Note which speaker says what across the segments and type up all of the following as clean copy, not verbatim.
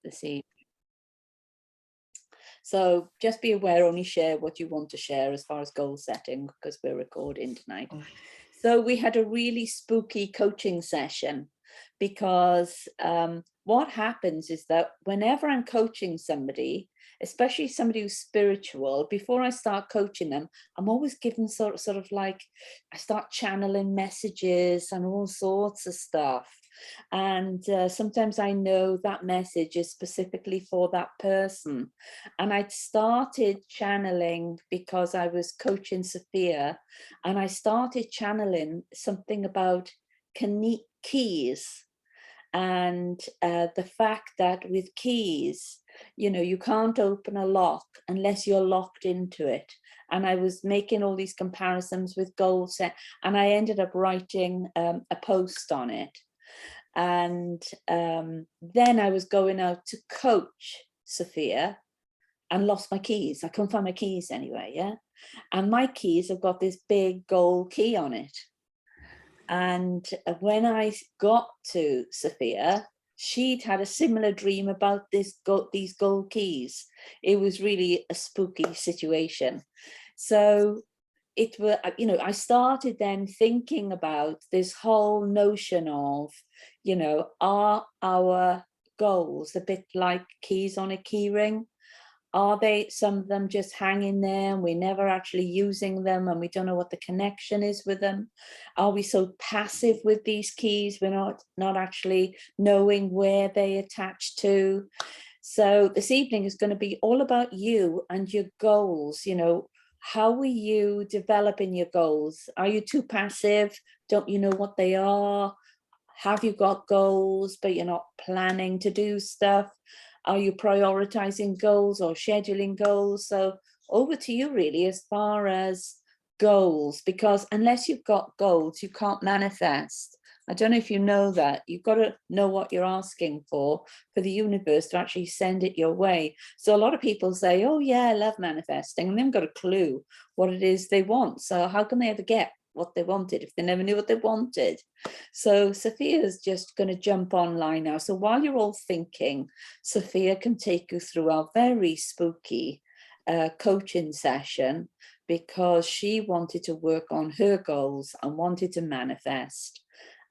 Speaker 1: this evening. So just be aware, only share what you want to share as far as goal setting, because we're recording tonight. So we had a really spooky coaching session, because what happens is that whenever I'm coaching somebody, especially somebody who's spiritual, before I start coaching them, I'm always given sort of like, I start channeling messages and all sorts of stuff. And sometimes I know that message is specifically for that person. And I started channeling because I was coaching Sophia, and I started channeling something about keys, and the fact that with keys, you know, you can't open a lock unless you're locked into it. And I was making all these comparisons with goal set, and I ended up writing a post on it. And then I was going out to coach Sophia and lost my keys. I couldn't find my keys anyway, yeah? And my keys have got this big gold key on it. And when I got to Sophia, she'd had a similar dream about these gold keys. It was really a spooky situation. So it was, you know, I started then thinking about this whole notion of, you know, are our goals a bit like keys on a key ring? Are they, some of them just hanging there and we're never actually using them and we don't know what the connection is with them? Are we so passive with these keys we're not actually knowing where they attach to? So this evening is going to be all about you and your goals. You know, how are you developing your goals? Are you too passive? Don't you know what they are? Have you got goals but you're not planning to do stuff? Are you prioritizing goals or scheduling goals? So over to you really as far as goals, because unless you've got goals, you can't manifest. I don't know if you know that. You've got to know what you're asking for the universe to actually send it your way. So a lot of people say, oh yeah, I love manifesting, and they haven't got a clue what it is they want. So how can they ever get what they wanted if they never knew what they wanted? So Sophia's just going to jump online now. So while you're all thinking, Sophia can take you through our very spooky coaching session, because she wanted to work on her goals and wanted to manifest.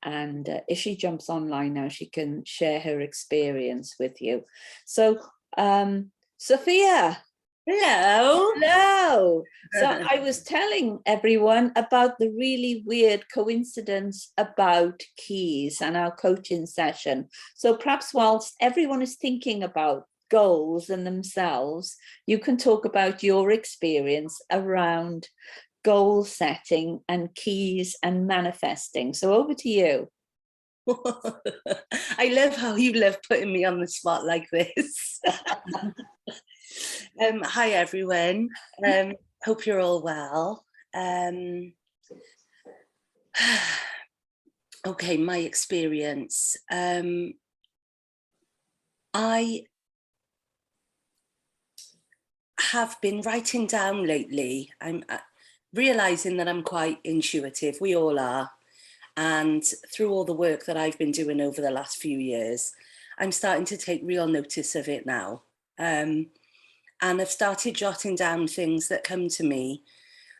Speaker 1: And if she jumps online now, she can share her experience with you. So Sophia.
Speaker 2: Hello.
Speaker 1: Hello. So I was telling everyone about the really weird coincidence about keys and our coaching session. So perhaps whilst everyone is thinking about goals and themselves, you can talk about your experience around goal setting and keys and manifesting. So over to you.
Speaker 2: I love how you love putting me on the spot like this. Hi everyone, hope you're all well. Okay, my experience. I have been writing down lately. I'm realizing that I'm quite intuitive. We all are. And through all the work that I've been doing over the last few years, I'm starting to take real notice of it now. And I've started jotting down things that come to me.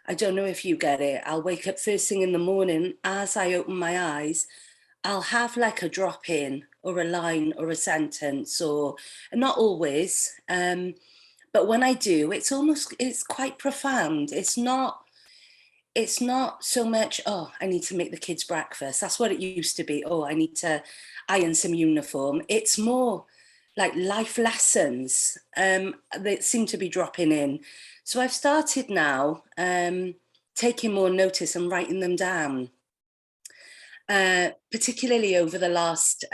Speaker 2: I don't know if you get it. I'll wake up first thing in the morning. As I open my eyes, I'll have like a drop in or a line or a sentence, or not always. But when I do, it's quite profound. It's not so much, oh, I need to make the kids breakfast. That's what it used to be. Oh, I need to iron some uniform. It's more like life lessons that seem to be dropping in. So I've started now taking more notice and writing them down, particularly over the last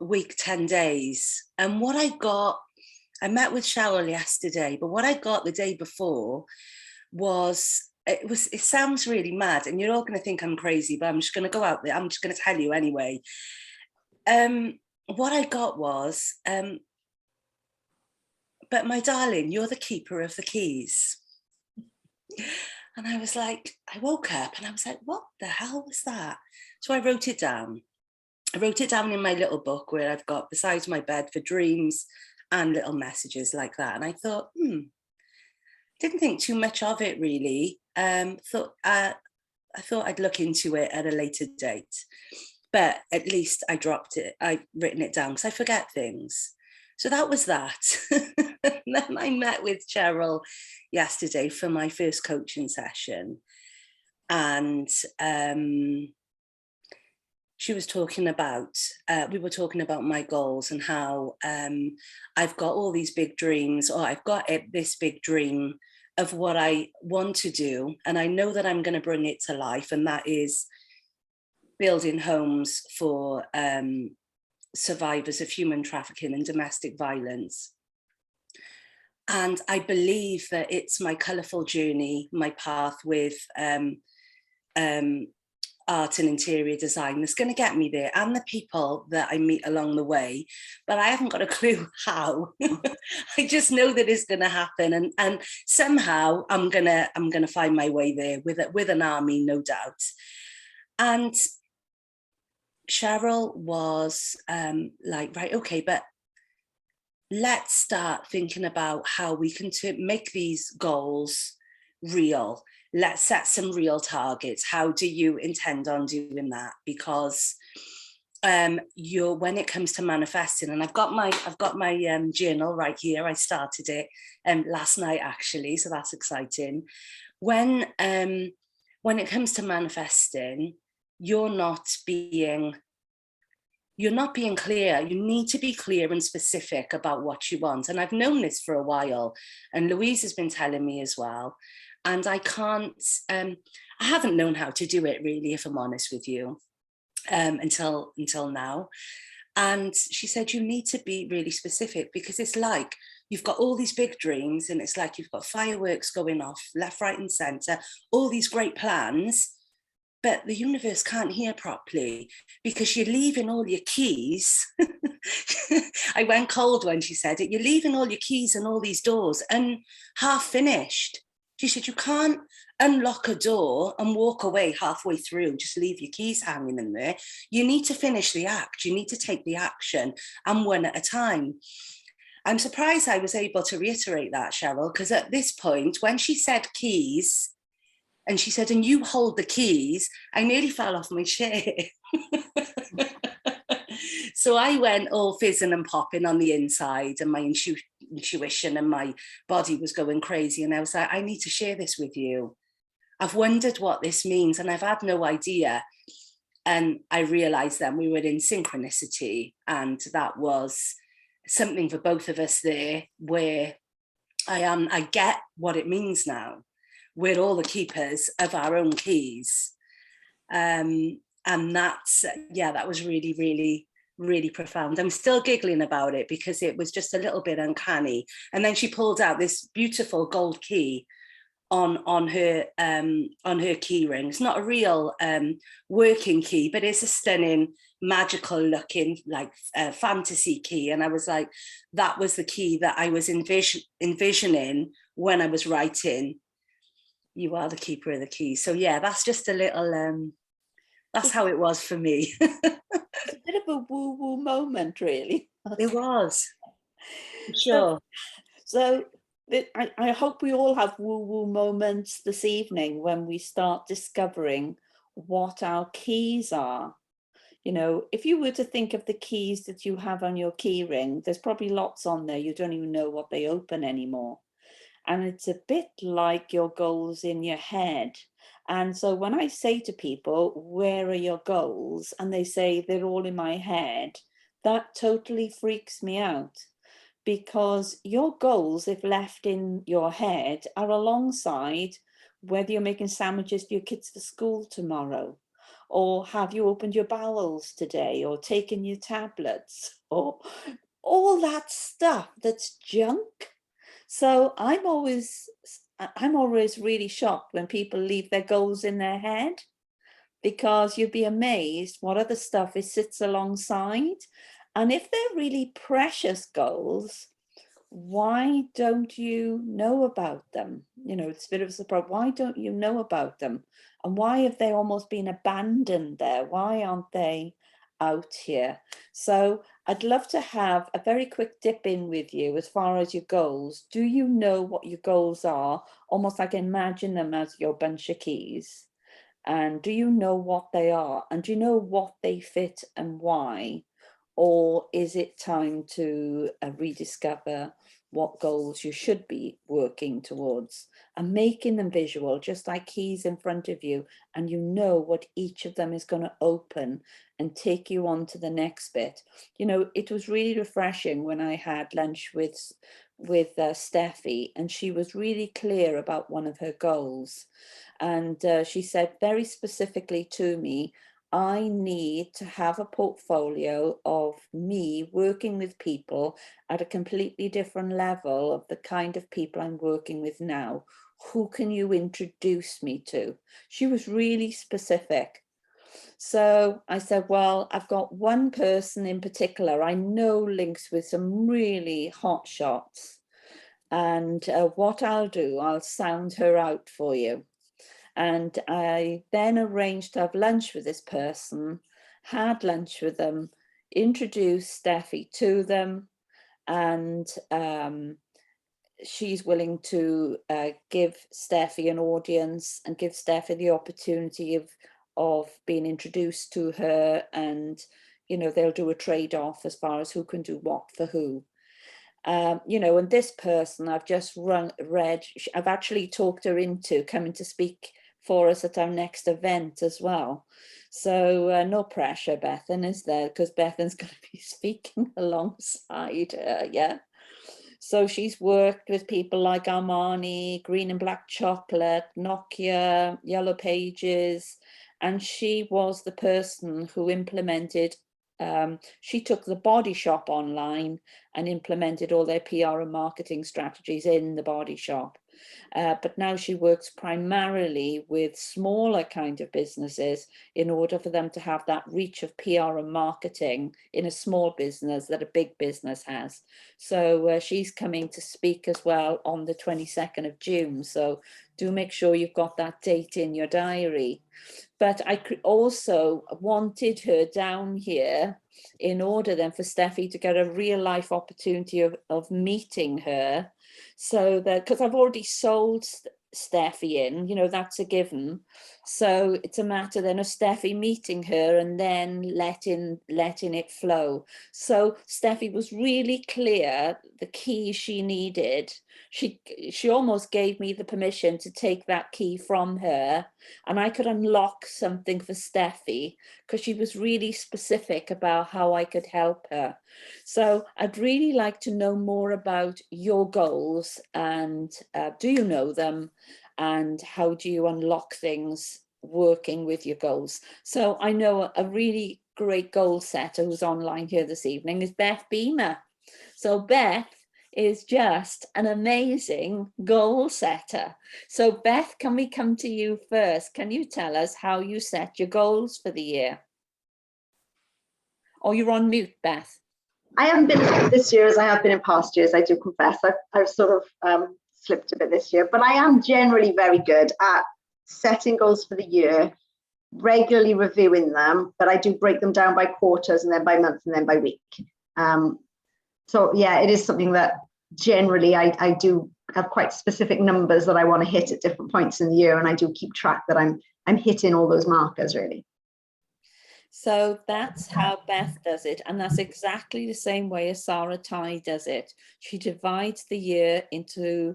Speaker 2: week, 10 days. And what I met with Cheryl yesterday, but what I got the day before it sounds really mad and you're all going to think I'm crazy, but I'm just going to go out there. I'm just going to tell you anyway. What I got was, but my darling, you're the keeper of the keys. And I was like, I woke up and I was like, what the hell was that? So I wrote it down. I wrote it down in my little book where I've got besides my bed for dreams and little messages like that. And I thought, didn't think too much of it really. I thought I'd look into it at a later date, but at least I dropped it. I'd written it down because I forget things. So that was that. And then I met with Cheryl yesterday for my first coaching session. And she was talking about, we were talking about my goals and how I've got all these big dreams, or I've got this big dream of what I want to do. And I know that I'm going to bring it to life. And that is building homes for survivors of human trafficking and domestic violence. And I believe that it's my colourful journey, my path with art and interior design that's going to get me there, and the people that I meet along the way. But I haven't got a clue how. I just know that it's going to happen, and somehow I'm gonna find my way there with an army, no doubt. And Cheryl was like, right, okay, but let's start thinking about how we can make these goals real. Let's set some real targets. How do you intend on doing that? Because when it comes to manifesting, and I've got my journal right here. I started it last night actually, so that's exciting. When it comes to manifesting, you're not being clear. You need to be clear and specific about what you want. And I've known this for a while, and Louise has been telling me as well. And I can't, I haven't known how to do it really, if I'm honest with you, until now. And she said, you need to be really specific, because it's like you've got all these big dreams, and it's like you've got fireworks going off left, right, and center, all these great plans, but the universe can't hear properly because you're leaving all your keys. I went cold when she said it. You're leaving all your keys and all these doors and half finished. She said, you can't unlock a door and walk away halfway through, just leave your keys hanging in there. You need to finish the act. You need to take the action, and one at a time. I'm surprised I was able to reiterate that, Cheryl, because at this point, when she said keys, and she said, and you hold the keys, I nearly fell off my chair. So I went all fizzing and popping on the inside, and my intuition and my body was going crazy. And I was like, I need to share this with you. I've wondered what this means, and I've had no idea. And I realized then we were in synchronicity, and that was something for both of us there, where I get what it means now. We're all the keepers of our own keys. And that's, that was really, really, really profound. I'm still giggling about it because it was just a little bit uncanny. And then she pulled out this beautiful gold key on her key ring. It's not a real working key, but it's a stunning, magical looking, like fantasy key. And I was like, that was the key that I was envisioning when I was writing, you are the keeper of the keys. So yeah, that's just a little, that's how it was for me.
Speaker 1: It's a bit of a woo-woo moment, really.
Speaker 2: It was, sure.
Speaker 1: So I hope we all have woo-woo moments this evening when we start discovering what our keys are. You know, if you were to think of the keys that you have on your key ring, there's probably lots on there. You don't even know what they open anymore. And it's a bit like your goals in your head. And so when I say to people, where are your goals? And they say they're all in my head, that totally freaks me out. Because your goals, if left in your head, are alongside whether you're making sandwiches for your kids for school tomorrow, or have you opened your bowels today, or taken your tablets, or all that stuff that's junk. So I'm always really shocked when people leave their goals in their head, because you'd be amazed what other stuff it sits alongside. And if they're really precious goals, why don't you know about them? You know, it's a bit of a surprise. Why don't you know about them? And why have they almost been abandoned there? Why aren't they out here. So I'd love to have a very quick dip in with you as far as your goals. Do you know what your goals are? Almost like imagine them as your bunch of keys. And do you know what they are? And do you know what they fit and why? Or is it time to rediscover what goals you should be working towards and making them visual, just like keys in front of you, and you know what each of them is going to open and take you on to the next bit. You know, it was really refreshing when I had lunch with Steffi, and she was really clear about one of her goals. And she said very specifically to me, I need to have a portfolio of me working with people at a completely different level of the kind of people I'm working with now. Who can you introduce me to? She was really specific. So I said, well, I've got one person in particular I know links with some really hot shots. And what I'll do, I'll sound her out for you. And I then arranged to have lunch with this person, had lunch with them, introduced Steffi to them, and she's willing to give Steffi an audience and give Steffi the opportunity of being introduced to her, and you know, they'll do a trade-off as far as who can do what for who. You know, and this person I've just read, I've actually talked her into coming to speak for us at our next event as well. So no pressure, Bethan, is there? Because Bethan's going to be speaking alongside her, yeah. So she's worked with people like Armani, Green and Black Chocolate, Nokia, Yellow Pages, and she was the person who implemented, she took the Body Shop online and implemented all their PR and marketing strategies in the Body Shop. But now she works primarily with smaller kind of businesses in order for them to have that reach of PR and marketing in a small business that a big business has. So she's coming to speak as well on the 22nd of June. So do make sure you've got that date in your diary. But I also wanted her down here in order then for Steffi to get a real life opportunity of meeting her. So that, because I've already sold Steffi in, you know, that's a given. So it's a matter then of Steffi meeting her and then letting it flow. So Steffi was really clear the key she needed. She almost gave me the permission to take that key from her, and I could unlock something for Steffi because she was really specific about how I could help her. So I'd really like to know more about your goals, and do you know them, and how do you unlock things working with your goals? So I know a really great goal setter who's online here this evening is Beth Beamer. So Beth is just an amazing goal setter. So Beth, can we come to you first? Can you tell us how you set your goals for the year? Oh, you're on mute, Beth.
Speaker 3: I haven't been as good this year as I have been in past years, I do confess. I've sort of slipped a bit this year, but I am generally very good at setting goals for the year, regularly reviewing them, but I do break them down by quarters and then by month and then by week. So yeah, it is something that generally I do have quite specific numbers that I want to hit at different points in the year, and I do keep track that I'm hitting all those markers really.
Speaker 1: So that's how Beth does it, and that's exactly the same way as Sarah Ty does it. She divides the year into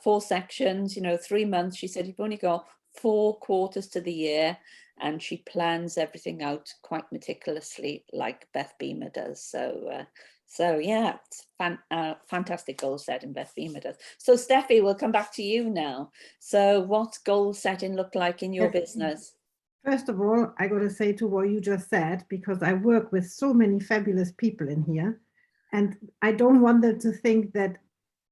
Speaker 1: 4 sections, you know, 3 months. She said you've only got 4 quarters to the year, and she plans everything out quite meticulously like Beth Beamer does. So yeah, it's fantastic goal setting Beth Beamer does. So Steffi, we'll come back to you now. So what goal setting look like in your business?
Speaker 4: First of all, I got to say to what you just said, because I work with so many fabulous people in here, and I don't want them to think that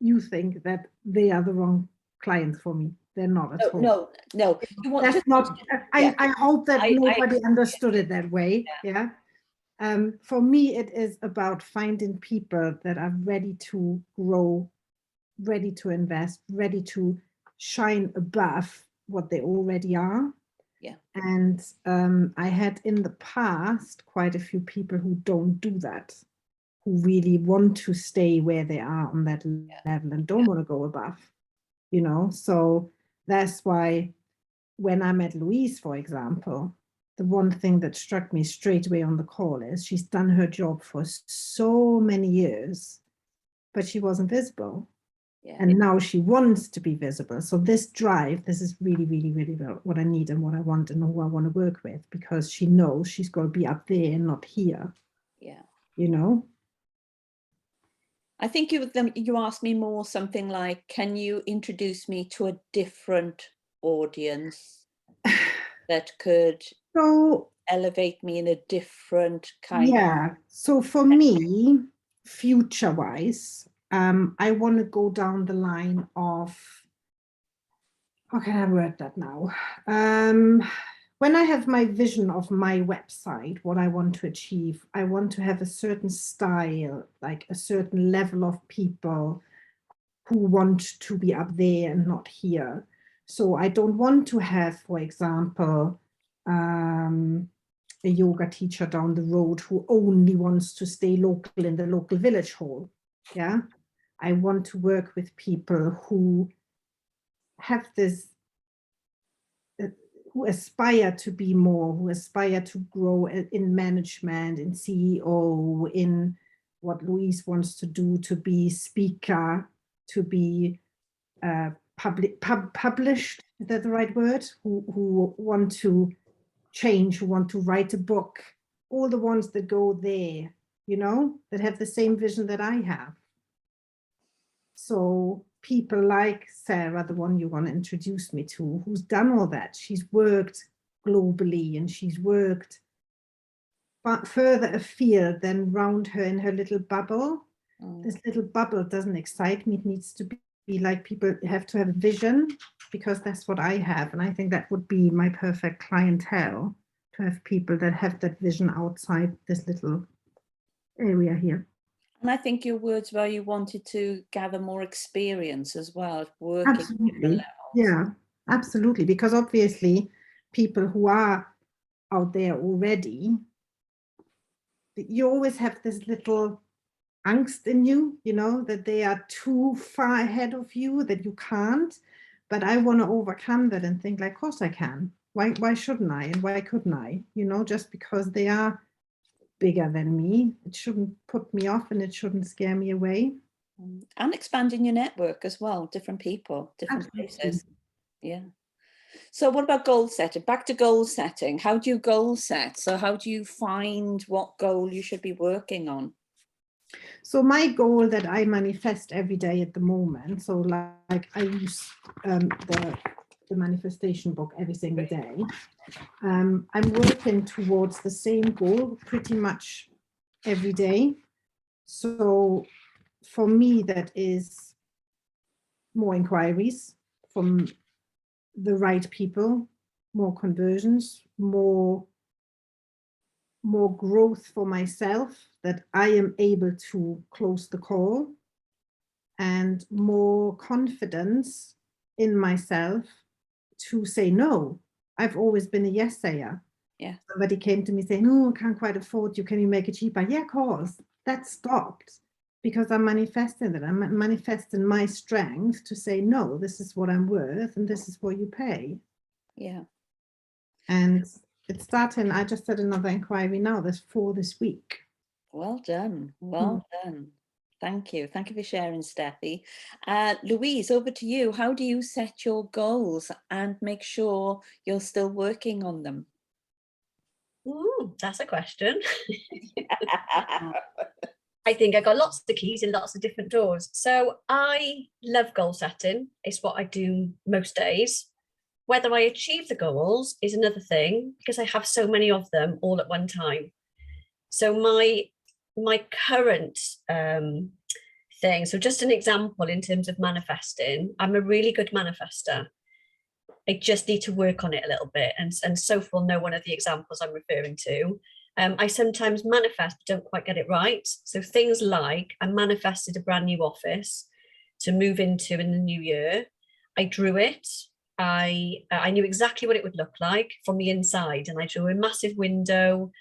Speaker 4: you think that they are the wrong clients for me. They're not at all.
Speaker 1: No.
Speaker 4: That's not. I hope that nobody understood it that way. Yeah. For me, it is about finding people that are ready to grow, ready to invest, ready to shine above what they already are.
Speaker 1: Yeah.
Speaker 4: And I had in the past quite a few people who don't do that, who really want to stay where they are on that level and don't want to go above, you know. So that's why when I met Louise, for example, the one thing that struck me straight away on the call is she's done her job for so many years, but she wasn't visible.
Speaker 1: Yeah.
Speaker 4: And now she wants to be visible. So this drive, this is really, really, really what I need and what I want and who I want to work with, because she knows she's got to be up there and not here.
Speaker 1: Yeah.
Speaker 4: You know?
Speaker 1: I think you asked me more something like, can you introduce me to a different audience that could elevate me in a different kind of...
Speaker 4: Yeah. So for me, future-wise, I want to go down the line of, how can I word that now? When I have my vision of my website, what I want to achieve, I want to have a certain style, like a certain level of people who want to be up there and not here. So I don't want to have, for example, a yoga teacher down the road who only wants to stay local in the local village hall. Yeah. I want to work with people who have this, who aspire to be more, who aspire to grow in management, in CEO, in what Louise wants to do, to be speaker, to be published, is that the right word? Who want to change, who want to write a book, all the ones that go there, you know, that have the same vision that I have. So people like Sarah, the one you want to introduce me to, who's done all that. She's worked globally and she's worked further afield than round her in her little bubble. This little bubble doesn't excite me. It needs to be like, people have to have a vision, because that's what I have. And I think that would be my perfect clientele, to have people that have that vision outside this little area here.
Speaker 1: And I think your words were you wanted to gather more experience as well, working at different levels.
Speaker 4: Yeah, absolutely. Because obviously people who are out there already, you always have this little angst in you, you know, that they are too far ahead of you, that you can't. But I want to overcome that and think, like, of course I can. Why shouldn't I? And why couldn't I? You know, just because they are bigger than me, it shouldn't put me off and it shouldn't scare me away.
Speaker 1: And expanding your network as well, different people, different places. Yeah. So what about goal setting? Back to goal setting. How do you goal set? So how do you find what goal you should be working on?
Speaker 4: So my goal that I manifest every day at the moment, so like I use the manifestation book every single day. I'm working towards the same goal pretty much every day. So for me, that is more inquiries from the right people, more conversions, more growth for myself, that I am able to close the call, and more confidence in myself to say no. I've always been a yes sayer.
Speaker 1: Yeah.
Speaker 4: Somebody came to me saying, "No, I can't quite afford you. Can you make it cheaper?" Yeah, of course. That stopped because I'm manifesting that. I'm manifesting my strength to say, no, this is what I'm worth and this is what you pay.
Speaker 1: Yeah.
Speaker 4: And it's starting. I just had another inquiry now. There's 4 this week.
Speaker 1: Well done. Well done. Thank you. Thank you for sharing, Steffi. Louise, over to you. How do you set your goals and make sure you're still working on them?
Speaker 5: Ooh, that's a question. I think I got lots of keys in lots of different doors. So I love goal setting. It's what I do most days. Whether I achieve the goals is another thing, because I have so many of them all at one time. So my current thing, so just an example in terms of manifesting, I'm a really good manifester. I just need to work on it a little bit. And Soph will know one of the examples I'm referring to. I sometimes manifest, but don't quite get it right. So things like, I manifested a brand new office to move into in the new year. I drew it, I knew exactly what it would look like from the inside, and I drew a massive window,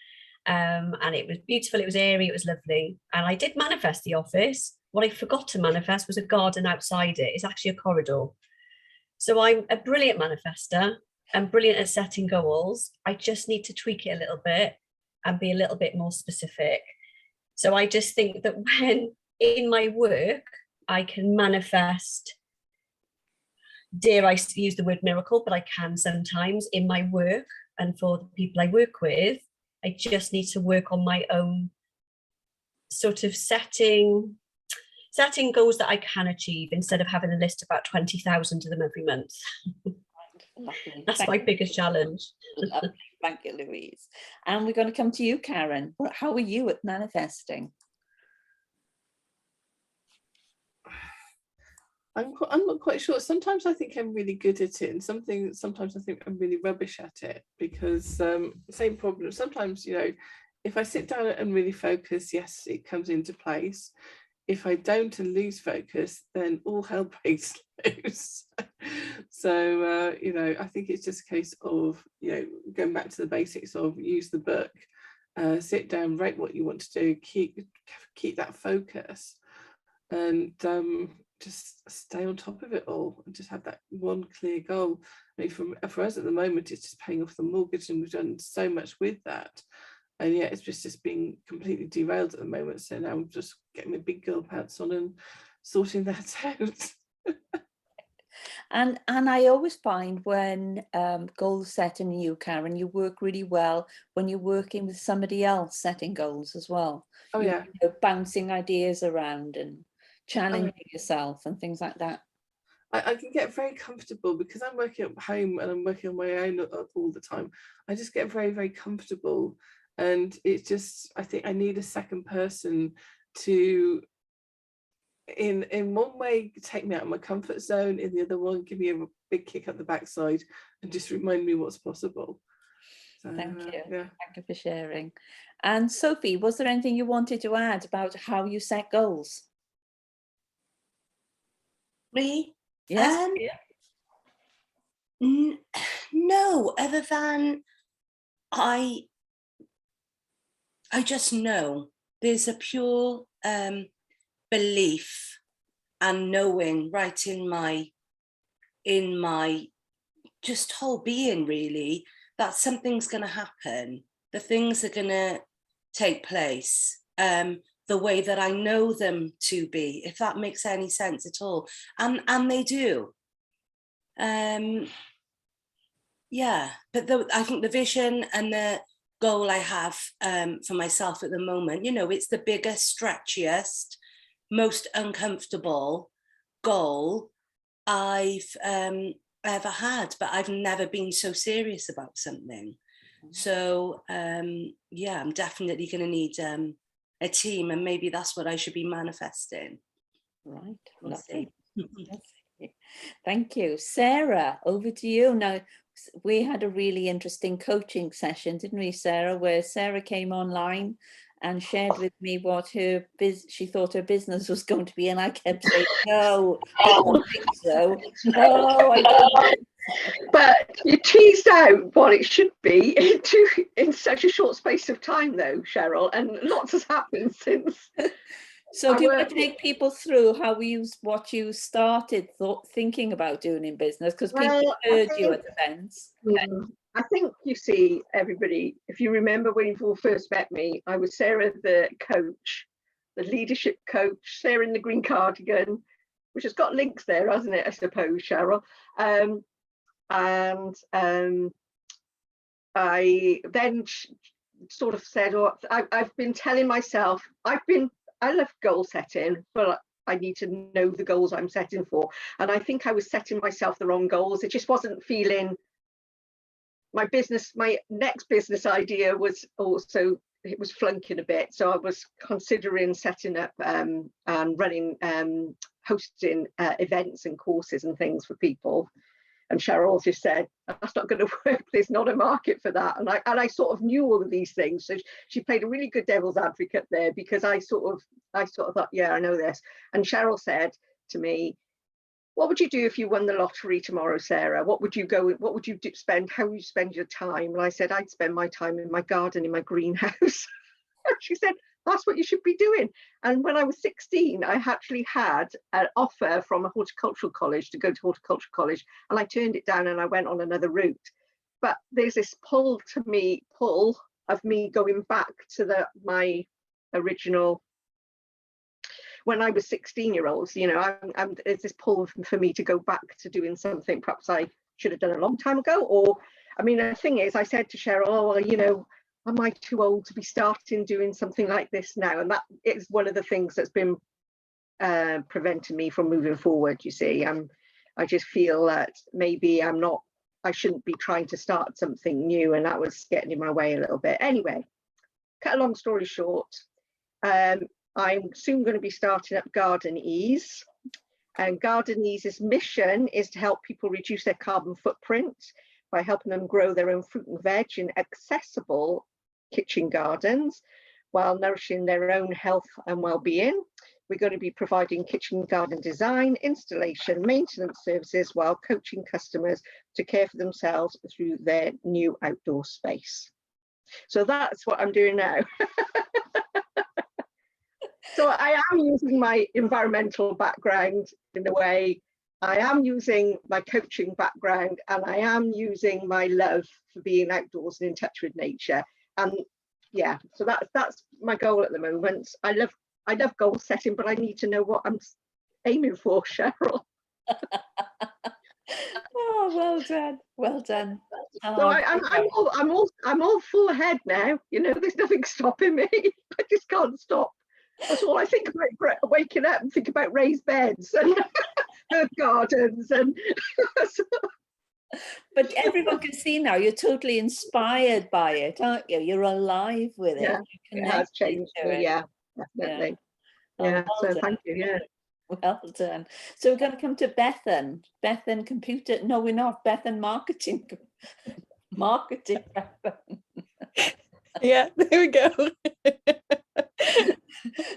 Speaker 5: and it was beautiful, it was airy, it was lovely. And I did manifest the office. What I forgot to manifest was a garden outside it. It's actually a corridor. So I'm a brilliant manifester and brilliant at setting goals. I just need to tweak it a little bit and be a little bit more specific. So I just think that when in my work, I can manifest, dare I use the word miracle, but I can sometimes in my work and for the people I work with. I just need to work on my own sort of setting goals that I can achieve instead of having a list of about 20,000 of them every month.
Speaker 1: Lovely.
Speaker 5: That's my biggest challenge.
Speaker 1: Lovely. Thank you, Louise. And we're going to come to you, Karen. How are you at manifesting?
Speaker 6: I'm not quite sure. Sometimes I think I'm really good at it, and sometimes I think I'm really rubbish at it, because same problem. Sometimes, you know, if I sit down and really focus, yes, it comes into place. If I don't and lose focus, then all hell breaks loose. So, you know, I think it's just a case of, you know, going back to the basics of use the book, sit down, write what you want to do, keep that focus, and just stay on top of it all and just have that one clear goal. I mean, for us at the moment, it's just paying off the mortgage, and we've done so much with that. And yet it's just being completely derailed at the moment. So now I'm just getting my big girl pants on and sorting that out.
Speaker 1: And I always find when goals set in you, Karen, you work really well when you're working with somebody else setting goals as well.
Speaker 6: Oh, yeah.
Speaker 1: You're bouncing ideas around and challenging yourself and things like that.
Speaker 6: I can get very comfortable because I'm working at home and I'm working on my own all the time. I just get very, very comfortable. And it's just, I think I need a second person to, in one way, take me out of my comfort zone, in the other one, give me a big kick up the backside and just remind me what's possible. So,
Speaker 1: Thank you.
Speaker 6: Yeah.
Speaker 1: Thank you for sharing. And Sophie, was there anything you wanted to add about how you set goals?
Speaker 2: Me?
Speaker 1: Yes.
Speaker 2: No, other than I just know there's a pure belief and knowing right in my just whole being, really, that something's going to happen. The things are going to take place the way that I know them to be, if that makes any sense at all. And they do. Yeah, but I think the vision and the goal I have for myself at the moment, you know, it's the biggest, stretchiest, most uncomfortable goal I've ever had, but I've never been so serious about something. So yeah, I'm definitely going to need a team, and maybe that's what I should be manifesting.
Speaker 1: Right, lovely. Thank you. Sarah, over to you. Now, we had a really interesting coaching session, didn't we, Sarah, where Sarah came online and shared with me what she thought her business was going to be, and I kept saying, no, I don't think so. No, I don't.
Speaker 3: But you teased out what it should be in such a short space of time, though, Cheryl, and lots has happened since.
Speaker 1: So do you want to take people through what you started thinking about doing in business? Because people heard you at events.
Speaker 3: I think, you see, everybody, if you remember when you all first met me, I was Sarah the coach, the leadership coach, Sarah in the green cardigan, which has got links there, hasn't it, I suppose, Cheryl? I then sort of said, I've been telling myself, I love goal setting, but I need to know the goals I'm setting for. And I think I was setting myself the wrong goals. It just wasn't feeling my next business idea was also, it was flunking a bit. So I was considering setting up and running, hosting events and courses and things for people. And Cheryl just said, that's not going to work. There's not a market for that. And I sort of knew all of these things. So she played a really good devil's advocate there, because I sort of thought, yeah, I know this. And Cheryl said to me,
Speaker 7: what would you do if you won the lottery tomorrow, Sarah? What would you go with? What would you spend? How would you spend your time? And I said, I'd spend my time in my garden, in my greenhouse. She said, that's what you should be doing. And when I was 16, I actually had an offer from a horticultural college to go to horticultural college, and I turned it down and I went on another route. But there's this pull of me going back to my original, when I was 16-year-olds, you know, there's this pull for me to go back to doing something perhaps I should have done a long time ago. Or, I mean, the thing is, I said to Cheryl, oh, well, you know, am I too old to be starting doing something like this now? And that is one of the things that's been preventing me from moving forward, you see. I just feel that maybe I shouldn't be trying to start something new, and that was getting in my way a little bit. Anyway, cut a long story short, I'm soon going to be starting up Garden Ease, and Garden Ease's mission is to help people reduce their carbon footprint by helping them grow their own fruit and veg in accessible kitchen gardens while nourishing their own health and well-being. We're going to be providing kitchen garden design, installation, maintenance services while coaching customers to care for themselves through their new outdoor space. So that's what I'm doing now. So I am using my environmental background in a way, I am using my coaching background, and I am using my love for being outdoors and in touch with nature. And yeah, so that's my goal at the moment. I love goal setting, but I need to know what I'm aiming for, Cheryl.
Speaker 1: Oh, well done, well done.
Speaker 7: So I'm all full ahead now. You know, there's nothing stopping me. I just can't stop. That's all I think about, waking up and think about raised beds and herb gardens and.
Speaker 1: But everyone can see now you're totally inspired by it, aren't you? You're alive with it.
Speaker 7: Yeah, it has changed me. Yeah, definitely. Yeah,
Speaker 1: well
Speaker 7: so
Speaker 1: done.
Speaker 7: thank you. Yeah.
Speaker 1: Well done. So we're going to come to Bethan. Bethan computer. No, we're not. Bethan marketing. Marketing.
Speaker 8: Yeah, there we go.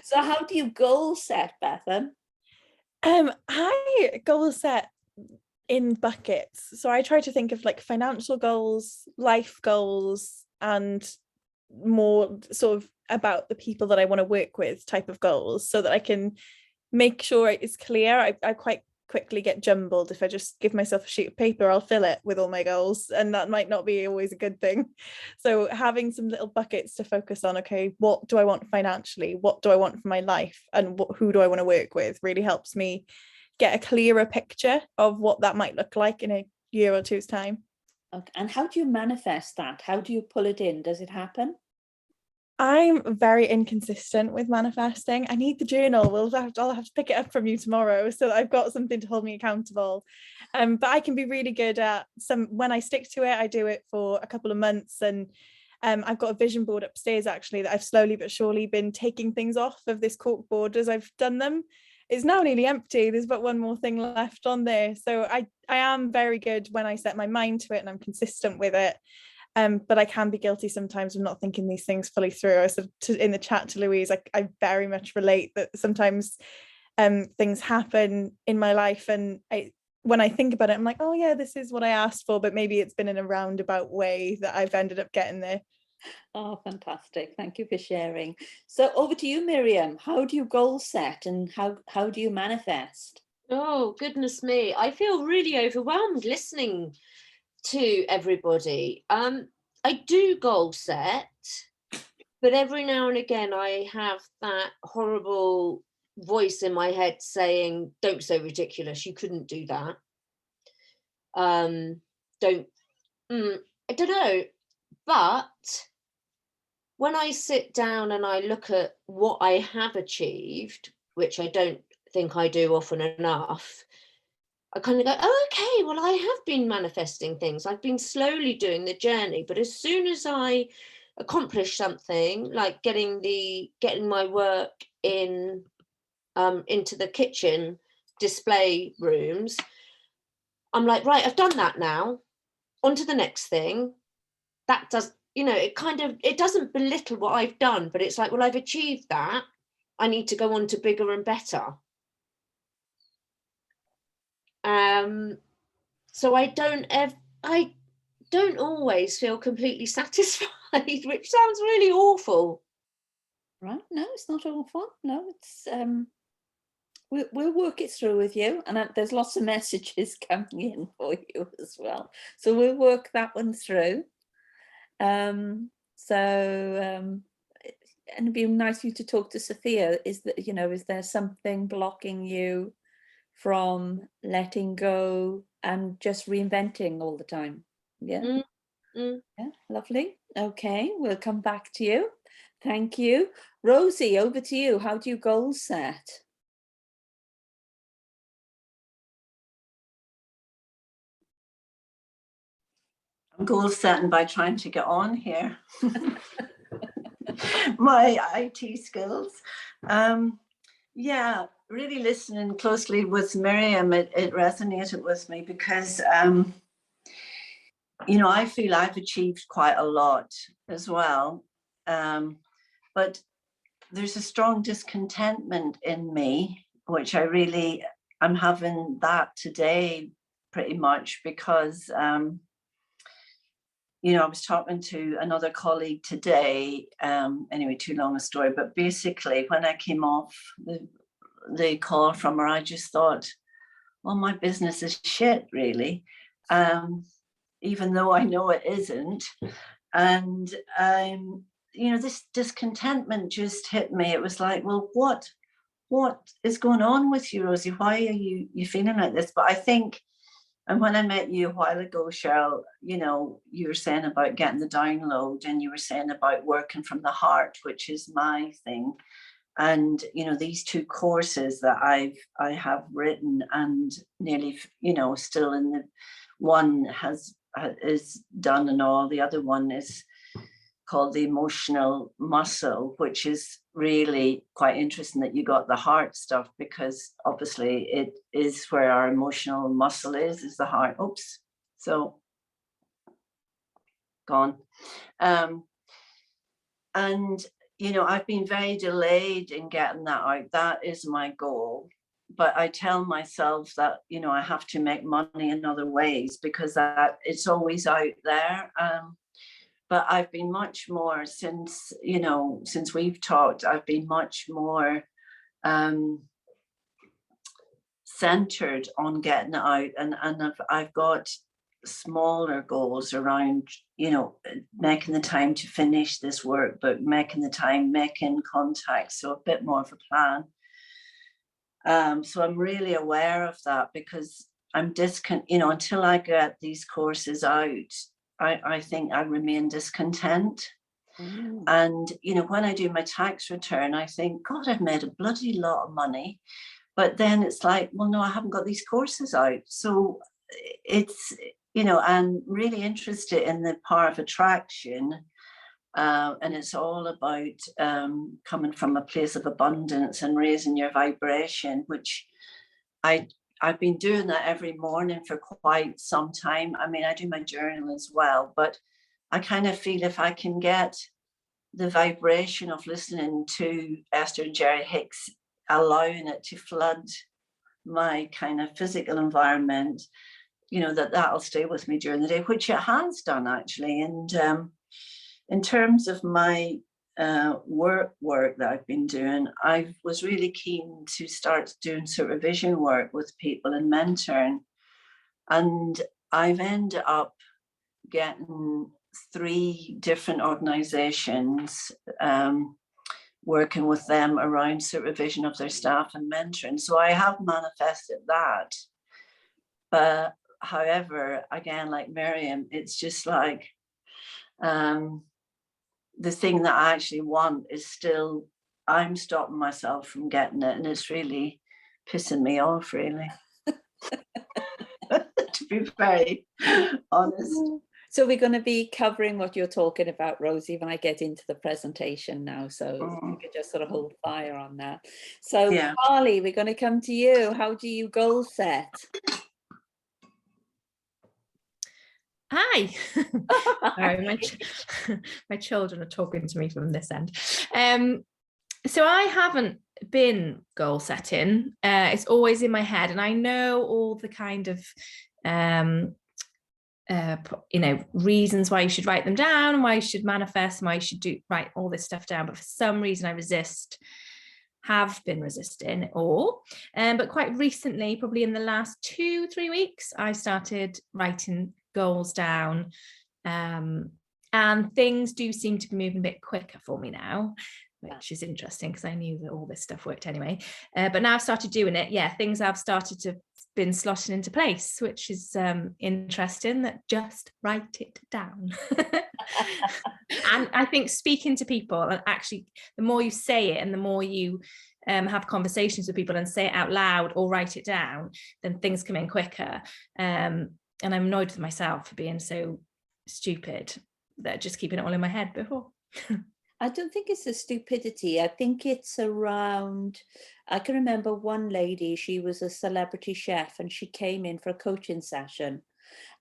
Speaker 1: So how do you goal set, Bethan?
Speaker 8: I goal set in buckets. So I try to think of like financial goals, life goals, and more sort of about the people that I want to work with type of goals, so that I can make sure it's clear. I quite quickly get jumbled. If I just give myself a sheet of paper, I'll fill it with all my goals, and that might not be always a good thing. So having some little buckets to focus on, okay, what do I want financially, what do I want for my life, and who do I want to work with, really helps me get a clearer picture of what that might look like in a year or two's time.
Speaker 1: Okay. And how do you manifest that? How do you pull it in? Does it happen?
Speaker 8: I'm very inconsistent with manifesting. I need the journal. I'll have to pick it up from you tomorrow so that I've got something to hold me accountable. But I can be really good at when I stick to it, I do it for a couple of months. And I've got a vision board upstairs actually that I've slowly but surely been taking things off of this cork board as I've done them. It's now nearly empty. There's but one more thing left on there. So I am very good when I set my mind to it and I'm consistent with it. But I can be guilty sometimes of not thinking these things fully through. I sort of in the chat to Louise, I very much relate that sometimes things happen in my life, and when I think about it, I'm like, oh yeah, this is what I asked for, but maybe it's been in a roundabout way that I've ended up getting there.
Speaker 1: Oh, fantastic. Thank you for sharing. So over to you, Miriam. How do you goal set and how do you manifest?
Speaker 9: Oh, goodness me. I feel really overwhelmed listening to everybody. I do goal set, but every now and again I have that horrible voice in my head saying, don't be so ridiculous, you couldn't do that. I don't know. But when I sit down and I look at what I have achieved, which I don't think I do often enough, I kind of go, oh, okay, well, I have been manifesting things. I've been slowly doing the journey. But as soon as I accomplish something, like getting my work in into the kitchen display rooms, I'm like, right, I've done that now. On to the next thing. That does, it doesn't belittle what I've done, but it's like, well, I've achieved that. I need to go on to bigger and better. So I don't always feel completely satisfied, which sounds really awful.
Speaker 1: Right? No, it's not awful. No, it's we'll work it through with you, and there's lots of messages coming in for you as well. So we'll work that one through. And it'd be nice for you to talk to Sophia. Is that, you know, is there something blocking you from letting go and just reinventing all the time? Yeah. Yeah, lovely. Okay, we'll come back to you. Thank you. Rosie, over to you. How do you goal set?
Speaker 10: I'm goal setting by trying to get on here. My IT skills. Yeah, really listening closely with Miriam, it resonated with me because, you know, I feel I've achieved quite a lot as well. But there's a strong discontentment in me, which I'm having that today pretty much because, you know, I was talking to another colleague today, anyway, too long a story, but basically when I came off the call from her, I just thought, well, my business is shit, really, even though I know it isn't. And, you know, this discontentment just hit me. It was like, well, what is going on with you, Rosie? Why are you feeling like this? But I think, and when I met you a while ago, Cheryl, you know, you were saying about getting the download, and you were saying about working from the heart, which is my thing. And, you know, these two courses that I have written and nearly, you know, still in the one is done and all, the other one is called the emotional muscle, which is really quite interesting that you got the heart stuff, because obviously it is where our emotional muscle is the heart. Oops, so gone. And, you know, I've been very delayed in getting that out. That is my goal. But I tell myself that, you know, I have to make money in other ways because that it's always out there. But I've been much more since, you know, since we've talked, I've been much more centered on getting it out. And I've got smaller goals around, you know, making the time to finish this workbook, making the time, making contacts. So a bit more of a plan. So I'm really aware of that because I'm you know, until I get these courses out, I think I remain discontent. And, you know, when I do my tax return, I think, God, I've made a bloody lot of money. But then it's like, well, no, I haven't got these courses out. So it's, you know, I'm really interested in the power of attraction. And it's all about coming from a place of abundance and raising your vibration, which I've been doing that every morning for quite some time. I mean, I do my journal as well, but I kind of feel if I can get the vibration of listening to Esther and Jerry Hicks, allowing it to flood my kind of physical environment, you know, that'll stay with me during the day, which it has done actually. And in terms of my work that I've been doing, I was really keen to start doing supervision work with people and mentoring. And I've ended up getting 3 different organizations, working with them around supervision of their staff and mentoring. So I have manifested that. But however, again, like Miriam, it's just like, the thing that I actually want is still, I'm stopping myself from getting it, and it's really pissing me off, really. To be very honest.
Speaker 1: So we're going to be covering what you're talking about, Rosie, when I get into the presentation now. So you can just sort of hold fire on that. So yeah. Carly, we're going to come to you. How do you goal set?
Speaker 11: Hi. Sorry, my children are talking to me from this end. So I haven't been goal setting. It's always in my head, and I know all the kind of reasons why you should write them down, and why you should manifest, and why you should write all this stuff down. But for some reason, I have been resisting, but quite recently, probably in the last 2-3 weeks, I started writing goals down, and things do seem to be moving a bit quicker for me now, which is interesting because I knew that all this stuff worked anyway. But now I've started doing it, things have started to been slotting into place, which is interesting. That just write it down. And I think speaking to people, and actually the more you say it and the more you have conversations with people and say it out loud or write it down, then things come in quicker. And I'm annoyed with myself for being so stupid that just keeping it all in my head before.
Speaker 1: I don't think it's a stupidity. I think it's around, I can remember one lady, she was a celebrity chef, and she came in for a coaching session,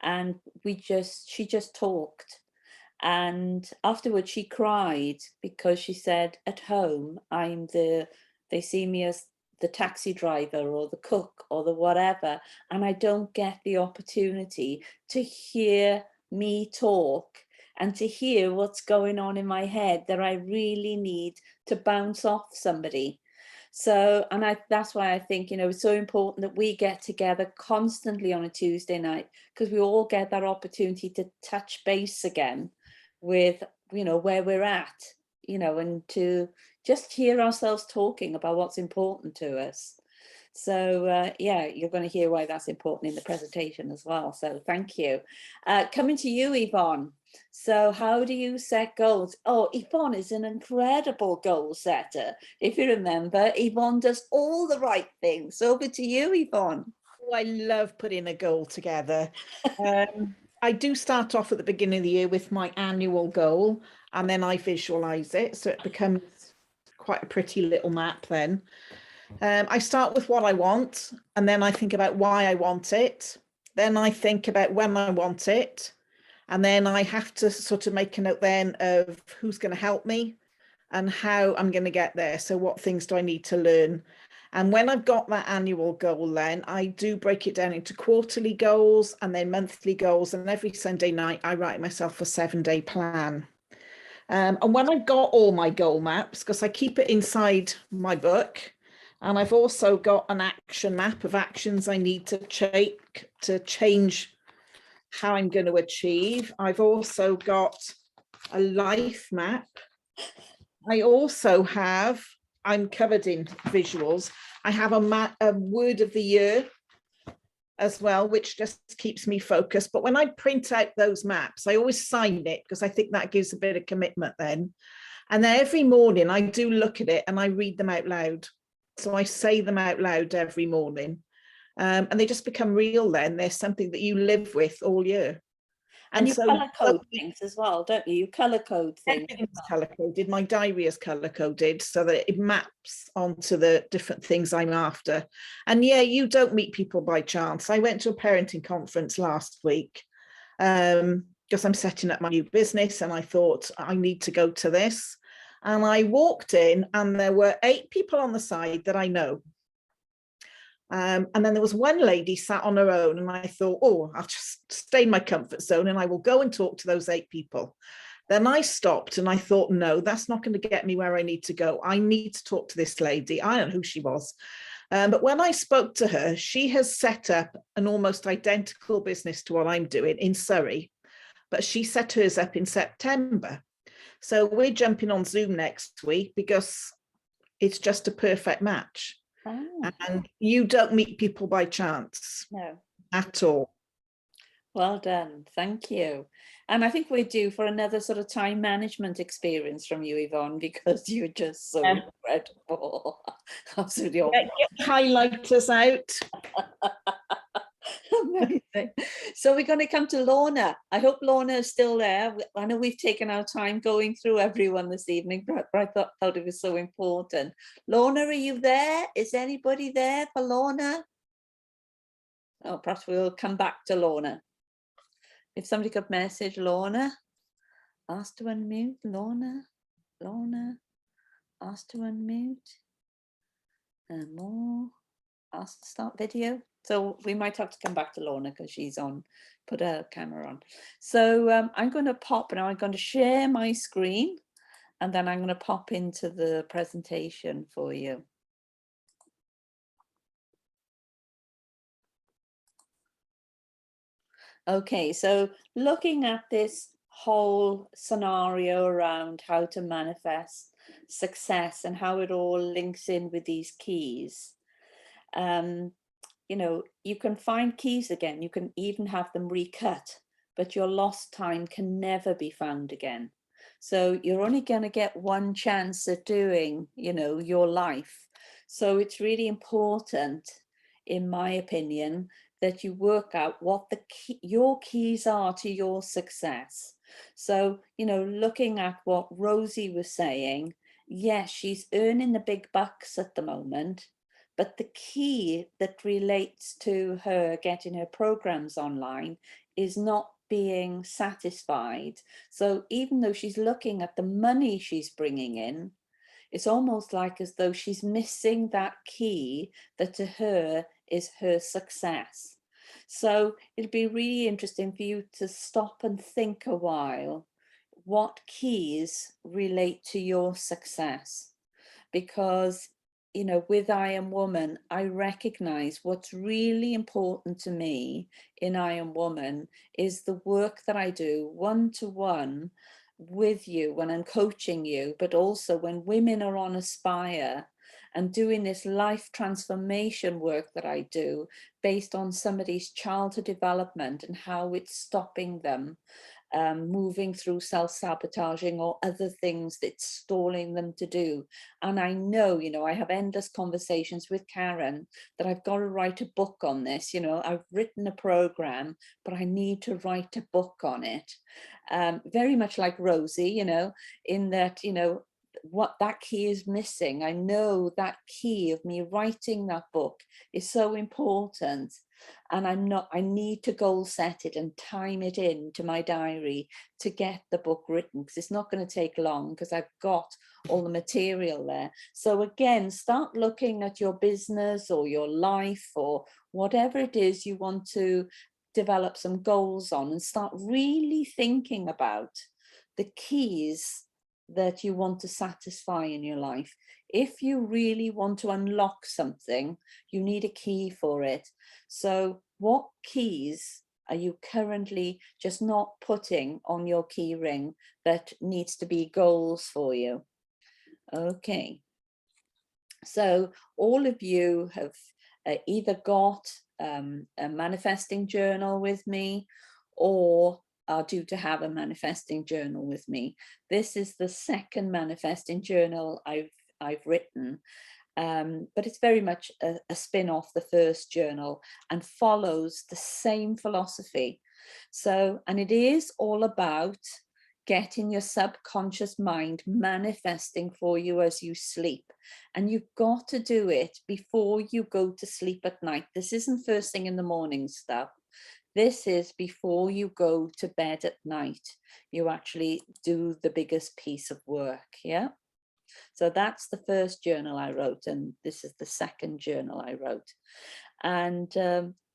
Speaker 1: and she just talked. And afterwards she cried because she said, at home, they see me as the taxi driver or the cook or the whatever, and I don't get the opportunity to hear me talk and to hear what's going on in my head that I really need to bounce off somebody. So, and that's why I think, it's so important that we get together constantly on a Tuesday night, because we all get that opportunity to touch base again with, where we're at, and to just hear ourselves talking about what's important to us. So you're going to hear why that's important in the presentation as well. So thank you. Coming to you, Yvonne. So how do you set goals? Oh, Yvonne is an incredible goal setter. If you remember, Yvonne does all the right things. Over to you, Yvonne.
Speaker 12: Oh, I love putting a goal together. I do start off at the beginning of the year with my annual goal, and then I visualize it, so it becomes quite a pretty little map then. I start with what I want, and then I think about why I want it. Then I think about when I want it. And then I have to sort of make a note then of who's going to help me and how I'm going to get there. So what things do I need to learn? And when I've got that annual goal, then I do break it down into quarterly goals and then monthly goals. And every Sunday night, I write myself a 7-day plan. And when I've got all my goal maps, because I keep it inside my book, and I've also got an action map of actions I need to change how I'm going to achieve. I've also got a life map. I also have, I'm covered in visuals. I have a word of the year as well, which just keeps me focused. But when I print out those maps, I always sign it because I think that gives a bit of commitment then. And then every morning I do look at it and I read them out loud. So I say them out loud every morning. And they just become real then. They're something that you live with all year.
Speaker 1: And you colour code things as well, don't you? You colour code things.
Speaker 12: Everything's colour coded. My diary is colour coded so that it maps onto the different things I'm after. And you don't meet people by chance. I went to a parenting conference last week because I'm setting up my new business, and I thought I need to go to this. And I walked in and there were 8 people on the side that I know. And then there was one lady sat on her own, and I thought, I'll just stay in my comfort zone and I will go and talk to those 8 people. Then I stopped and I thought, no, that's not going to get me where I need to go. I need to talk to this lady. I don't know who she was. But when I spoke to her, she has set up an almost identical business to what I'm doing in Surrey, but she set hers up in September. So we're jumping on Zoom next week because it's just a perfect match. Oh. And you don't meet people by chance.
Speaker 1: No.
Speaker 12: At all.
Speaker 1: Well done. Thank you. And I think we're due for another sort of time management experience from you, Yvonne, because you're just so incredible. Absolutely awesome.
Speaker 12: Get highlighters out.
Speaker 1: Amazing. So we're going to come to Lorna. I hope Lorna is still there. I know we've taken our time going through everyone this evening, but I thought it was so important. Lorna, are you there? Is anybody there for Lorna? Oh, perhaps we'll come back to Lorna. If somebody could message Lorna, ask to unmute Lorna. ask to unmute. And more. Ask to start video. So we might have to come back to Lorna because she's on, put her camera on. So I'm going to pop now, I'm going to share my screen and then I'm going to pop into the presentation for you. Okay, so looking at this whole scenario around how to manifest success and how it all links in with these keys. You know, you can find keys again, you can even have them recut, but your lost time can never be found again. So you're only going to get one chance at doing, you know, your life. So it's really important, in my opinion, that you work out what your keys are to your success. So, you know, looking at what Rosie was saying, yes, she's earning the big bucks at the moment, but the key that relates to her getting her programs online is not being satisfied. So even though she's looking at the money she's bringing in, it's almost like as though she's missing that key that to her is her success. So it'd be really interesting for you to stop and think a while, what keys relate to your success? Because, you know, with I Am Woman, I recognize what's really important to me in I Am Woman is the work that I do one-to-one with you when I'm coaching you, but also when women are on Aspire and doing this life transformation work that I do based on somebody's childhood development and how it's stopping them moving through self-sabotaging or other things that's stalling them to do. And I know, you know, I have endless conversations with Karen that I've got to write a book on this. You know, I've written a program, but I need to write a book on it. Very much like Rosie, you know, in that, you know, what that key is missing. I know that key of me writing that book is so important. And I need to goal set it and time it in to my diary to get the book written, because it's not going to take long because I've got all the material there. So again, start looking at your business or your life or whatever it is you want to develop some goals on, and start really thinking about the keys that you want to satisfy in your life. If you really want to unlock something, you need a key for it. So what keys are you currently just not putting on your key ring that needs to be goals for you? Okay. So all of you have either got a manifesting journal with me, or are due to have a manifesting journal with me. This is the second manifesting journal I've written, but it's very much a spin off the first journal and follows the same philosophy. So, and it is all about getting your subconscious mind manifesting for you as you sleep. And you've got to do it before you go to sleep at night. This isn't first thing in the morning stuff. This is before you go to bed at night. You actually do the biggest piece of work, yeah? So that's the first journal I wrote, and this is the second journal I wrote. And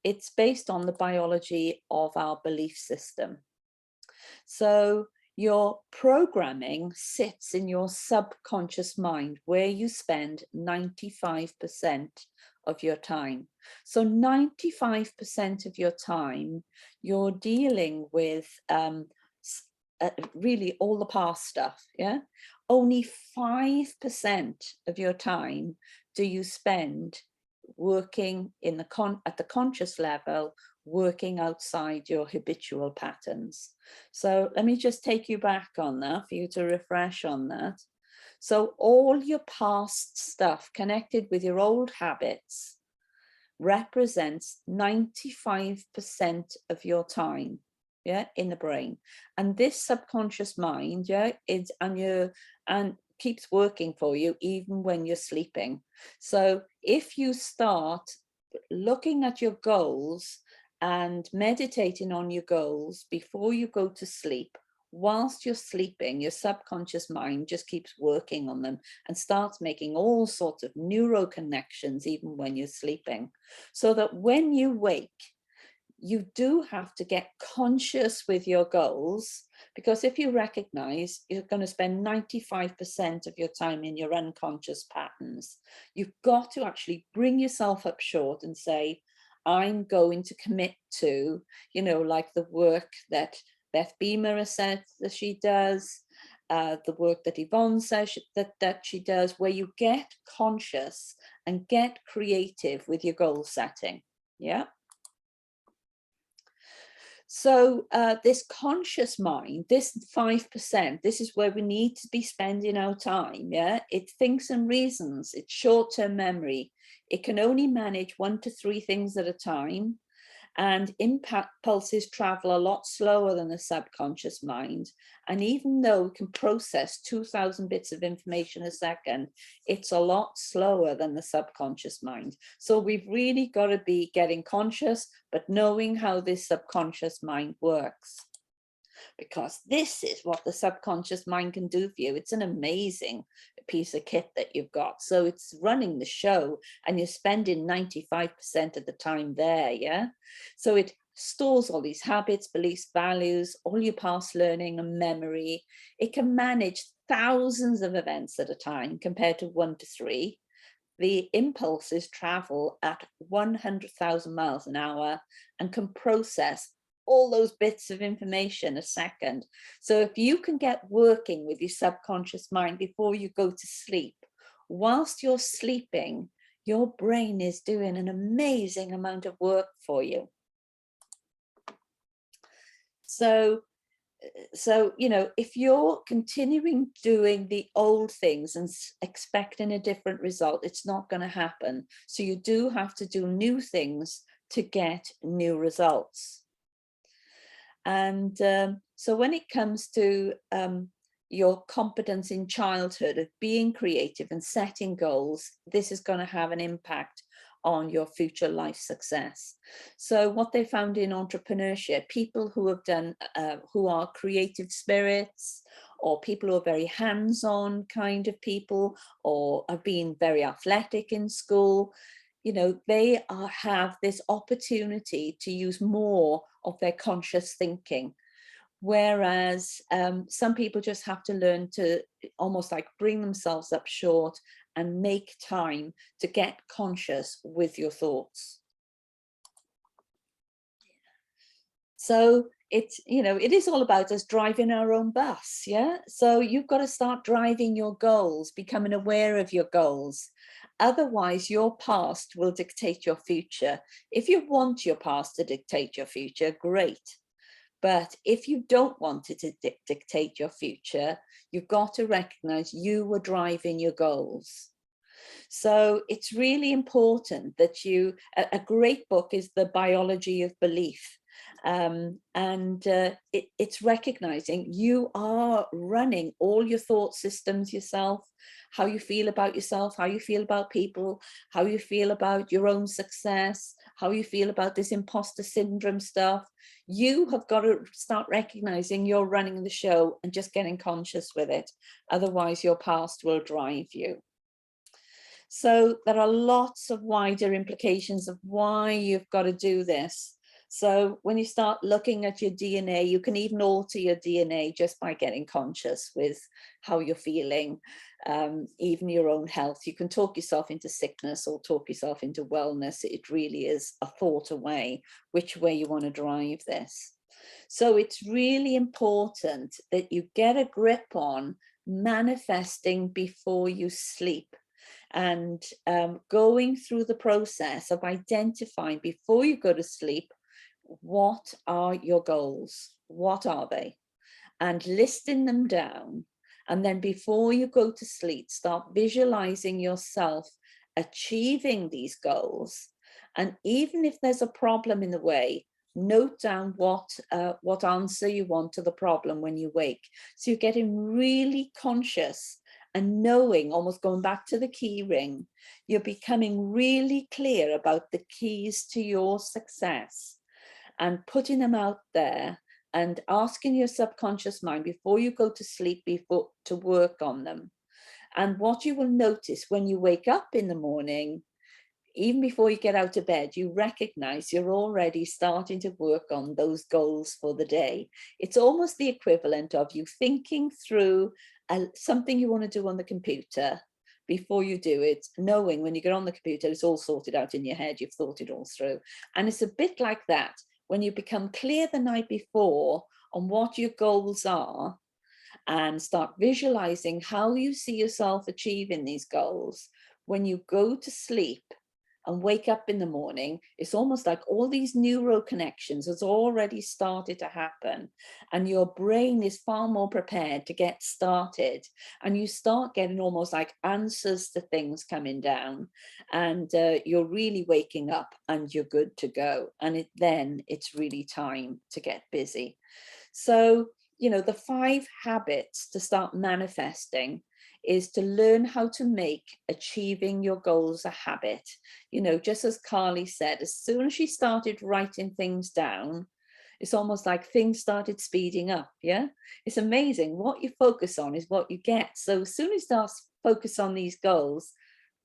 Speaker 1: it's based on the biology of our belief system. So your programming sits in your subconscious mind, where you spend 95% of your time. So 95% of your time, you're dealing with really all the past stuff, yeah? Only 5% of your time do you spend working in at the conscious level, working outside your habitual patterns. So let me just take you back on that for you to refresh on that. So all your past stuff connected with your old habits represents 95% of your time, yeah, in the brain. And this subconscious mind, yeah, and keeps working for you even when you're sleeping. So if you start looking at your goals and meditating on your goals before you go to sleep, whilst you're sleeping, your subconscious mind just keeps working on them and starts making all sorts of neural connections even when you're sleeping, so that when you wake, you do have to get conscious with your goals, because if you recognize you're going to spend 95% of your time in your unconscious patterns, you've got to actually bring yourself up short and say, I'm going to commit to, you know, like the work that Beth Beamer has said that she does, the work that Yvonne says that she does, where you get conscious and get creative with your goal setting. Yeah. So this conscious mind, this 5%, this is where we need to be spending our time. Yeah, it thinks and reasons, it's short-term memory. It can only manage 1 to 3 things at a time, and impulses travel a lot slower than the subconscious mind. And even though we can process 2,000 bits of information a second, it's a lot slower than the subconscious mind. So we've really got to be getting conscious, but knowing how this subconscious mind works. Because this is what the subconscious mind can do for you. It's an amazing piece of kit that you've got. So it's running the show and you're spending 95% of the time there, yeah? So it stores all these habits, beliefs, values, all your past learning and memory. It can manage thousands of events at a time compared to 1 to 3. The impulses travel at 100,000 miles an hour and can process all those bits of information a second. So if you can get working with your subconscious mind before you go to sleep, whilst you're sleeping, your brain is doing an amazing amount of work for you. So, you know, if you're continuing doing the old things and expecting a different result, it's not going to happen. So you do have to do new things to get new results. And so when it comes to your competence in childhood of being creative and setting goals, this is going to have an impact on your future life success. So what they found in entrepreneurship, people who have done, who are creative spirits, or people who are very hands-on kind of people, or have been very athletic in school, you know, they have this opportunity to use more of their conscious thinking. Whereas some people just have to learn to almost like bring themselves up short and make time to get conscious with your thoughts. So it's, you know, it is all about us driving our own bus. Yeah. So you've got to start driving your goals, becoming aware of your goals. Otherwise, your past will dictate your future. If you want your past to dictate your future, great. But if you don't want it to dictate your future, you've got to recognize you were driving your goals. So it's really important that you, a great book is The Biology of Belief. It's recognizing you are running all your thought systems yourself, how you feel about yourself, how you feel about people, how you feel about your own success, how you feel about this imposter syndrome stuff. You have got to start recognizing you're running the show and just getting conscious with it. Otherwise, your past will drive you. So there are lots of wider implications of why you've got to do this. So when you start looking at your DNA, you can even alter your DNA just by getting conscious with how you're feeling, even your own health. You can talk yourself into sickness or talk yourself into wellness. It really is a thought away, which way you want to drive this. So it's really important that you get a grip on manifesting before you sleep. And going through the process of identifying before you go to sleep, what are your goals? What are they? And listing them down. And then before you go to sleep, start visualizing yourself achieving these goals. And even if there's a problem in the way, note down what answer you want to the problem when you wake. So you're getting really conscious and knowing, almost going back to the key ring, you're becoming really clear about the keys to your success and putting them out there and asking your subconscious mind before you go to sleep, before to work on them. And what you will notice when you wake up in the morning, even before you get out of bed, you recognize you're already starting to work on those goals for the day. It's almost the equivalent of you thinking through something you want to do on the computer before you do it, knowing when you get on the computer, it's all sorted out in your head, you've thought it all through. And it's a bit like that. When you become clear the night before on what your goals are, and start visualizing how you see yourself achieving these goals, when you go to sleep and wake up in the morning, it's almost like all these neural connections has already started to happen, and your brain is far more prepared to get started, and you start getting almost like answers to things coming down, and you're really waking up and you're good to go. And then it's really time to get busy. So, you know, the 5 habits to start manifesting is to learn how to make achieving your goals a habit. You know, just as Carly said, as soon as she started writing things down, it's almost like things started speeding up. Yeah, it's amazing. What you focus on is what you get. So as soon as you start focus on these goals,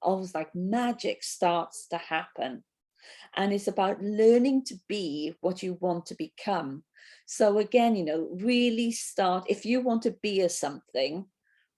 Speaker 1: almost like magic starts to happen. And it's about learning to be what you want to become. So again, you know, really start, if you want to be a something,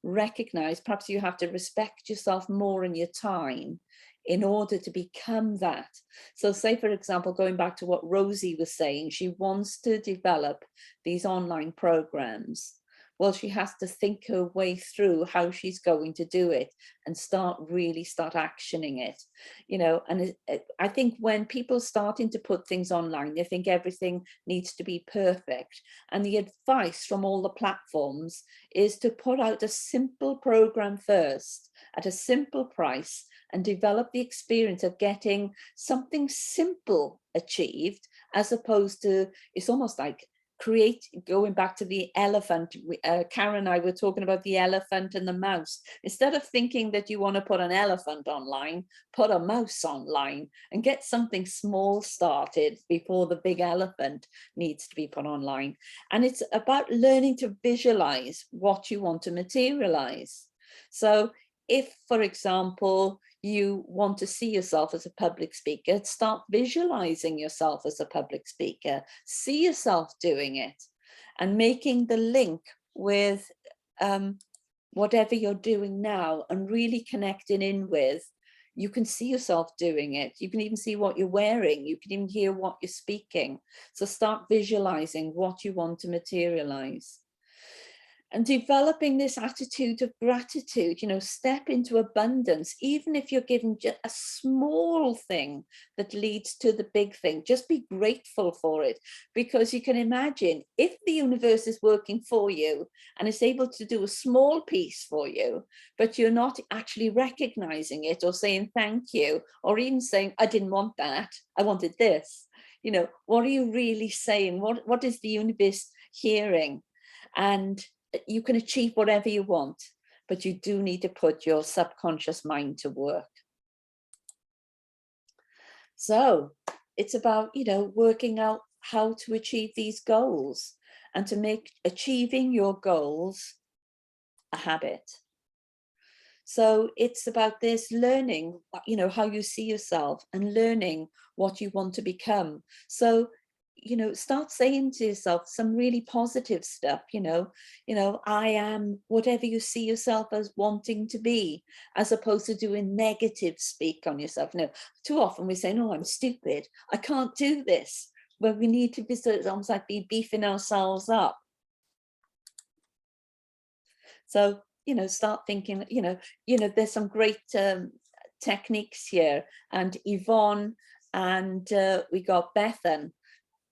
Speaker 1: recognize perhaps you have to respect yourself more in your time in order to become that. So say, for example, going back to what Rosie was saying, she wants to develop these online programs. Well, she has to think her way through how she's going to do it and start actioning it, you know. And I think when people are starting to put things online, they think everything needs to be perfect. And the advice from all the platforms is to put out a simple program first at a simple price and develop the experience of getting something simple achieved, as opposed to, it's almost like going back to the elephant. Karen and I were talking about the elephant and the mouse. Instead of thinking that you want to put an elephant online, put a mouse online and get something small started before the big elephant needs to be put online. And it's about learning to visualize what you want to materialize. So if, for example, you want to see yourself as a public speaker, start visualizing yourself as a public speaker, see yourself doing it and making the link with whatever you're doing now and really connecting in with, you can see yourself doing it. You can even see what you're wearing. You can even hear what you're speaking. So start visualizing what you want to materialize. And developing this attitude of gratitude, you know, step into abundance, even if you're given just a small thing that leads to the big thing, just be grateful for it. Because you can imagine if the universe is working for you and is able to do a small piece for you, but you're not actually recognizing it or saying thank you, or even saying, I didn't want that, I wanted this. You know, what are you really saying? What is the universe hearing? And you can achieve whatever you want, but you do need to put your subconscious mind to work. So it's about, you know, working out how to achieve these goals and to make achieving your goals a habit. So it's about this learning, you know, how you see yourself and learning what you want to become. So, you know, start saying to yourself some really positive stuff, you know, I am whatever you see yourself as wanting to be, as opposed to doing negative speak on yourself. You know, too often we say, no, I'm stupid, I can't do this. Well, we need to be sort of almost like be beefing ourselves up. So, you know, start thinking, you know, there's some great techniques here, and Yvonne and we got Bethan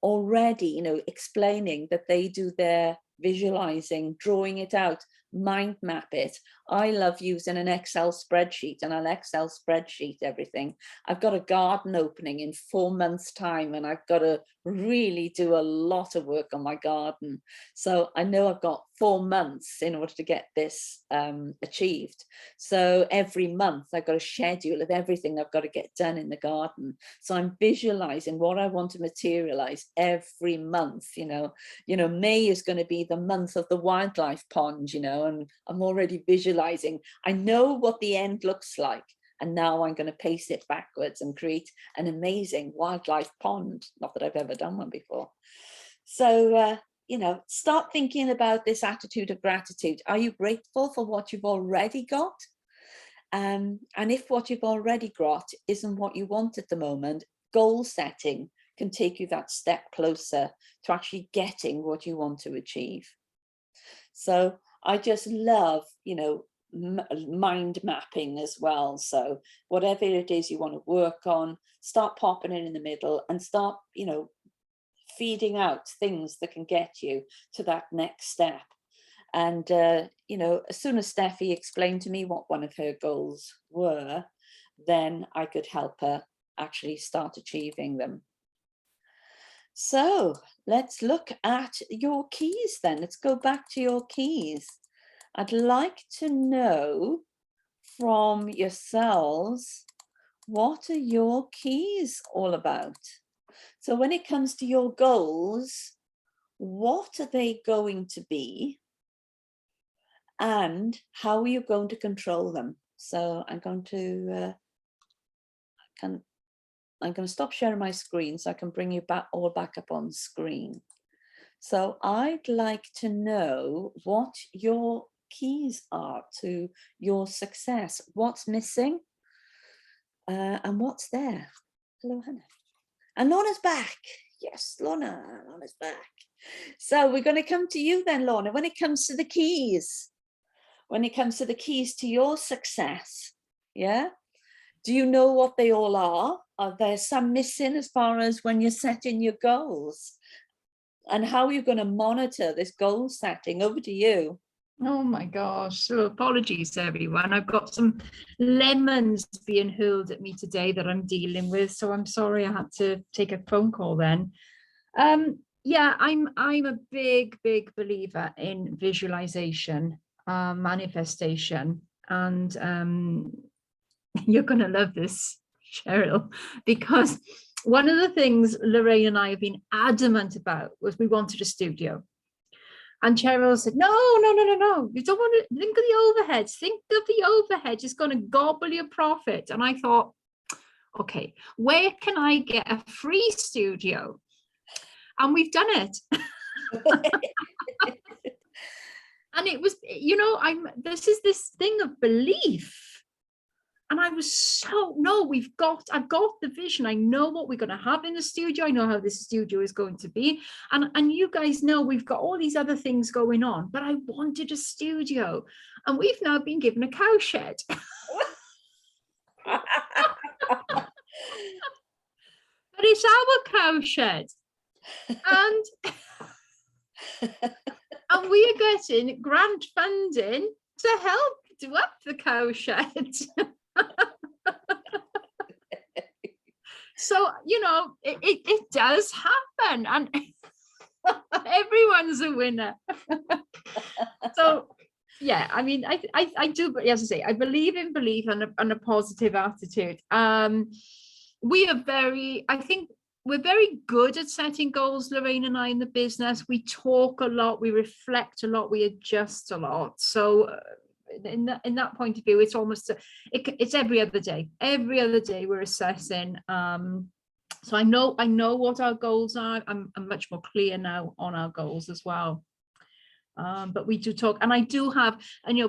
Speaker 1: already, you know, explaining that they do their visualizing, drawing it out, mind map it. I love using an Excel spreadsheet, and I'll Excel spreadsheet everything. I've got a garden opening in 4 months' time, and I've got to really do a lot of work on my garden. So I know I've got 4 months in order to get this achieved. So every month I've got a schedule of everything I've got to get done in the garden. So I'm visualizing what I want to materialize every month. You know, May is going to be the month of the wildlife pond, and I'm already visualizing. I know what the end looks like. And now I'm going to pace it backwards and create an amazing wildlife pond. Not that I've ever done one before. So, start thinking about this attitude of gratitude. Are you grateful for what you've already got? And if what you've already got isn't what you want at the moment, goal setting can take you that step closer to actually getting what you want to achieve. So I just love, mind mapping as well. So whatever it is you want to work on, start popping it in the middle and start, feeding out things that can get you to that next step. And, as soon as Steffi explained to me what one of her goals were, then I could help her actually start achieving them. So let's look at your keys then. Let's go back to your keys. I'd like to know from yourselves, what are your keys all about? So when it comes to your goals, what are they going to be? And how are you going to control them? So I'm going to stop sharing my screen so I can bring you all back up on screen. So I'd like to know what your keys are to your success. What's missing and what's there? Hello, Hannah. And Lorna's back. Yes, Lorna's back. So we're going to come to you then, Lorna. When it comes to the keys to your success, yeah? Do you know what they all are? Are there some missing as far as when you're setting your goals? And how are you going to monitor this goal setting? Over to you.
Speaker 13: Oh my gosh. So apologies, everyone. I've got some lemons being hurled at me today that I'm dealing with. So I'm sorry I had to take a phone call then. Yeah, I'm a big believer in visualization, manifestation. And you're going to love this, Cheryl, because one of the things Lorraine and I have been adamant about was we wanted a studio. And Cheryl said, no, you don't want to think of the overheads. Think of the overheads. It's going to gobble your profit. And I thought, okay, where can I get a free studio? And we've done it. And it was, this is this thing of belief. And I was I've got the vision. I know what we're going to have in the studio. I know how this studio is going to be. And you guys know we've got all these other things going on, but I wanted a studio. And we've now been given a cow shed. But it's our cow shed. And we are getting grant funding to help do up the cow shed. So, it does happen, and everyone's a winner. So, yeah, I mean, I do, as I say, I believe in belief and a positive attitude. We're very good at setting goals, Lorraine and I, in the business. We talk a lot, we reflect a lot, we adjust a lot. So in that point of view, it's almost it's every other day we're assessing. So I know what our goals are. I'm much more clear now on our goals as well. But we do talk, and I do have,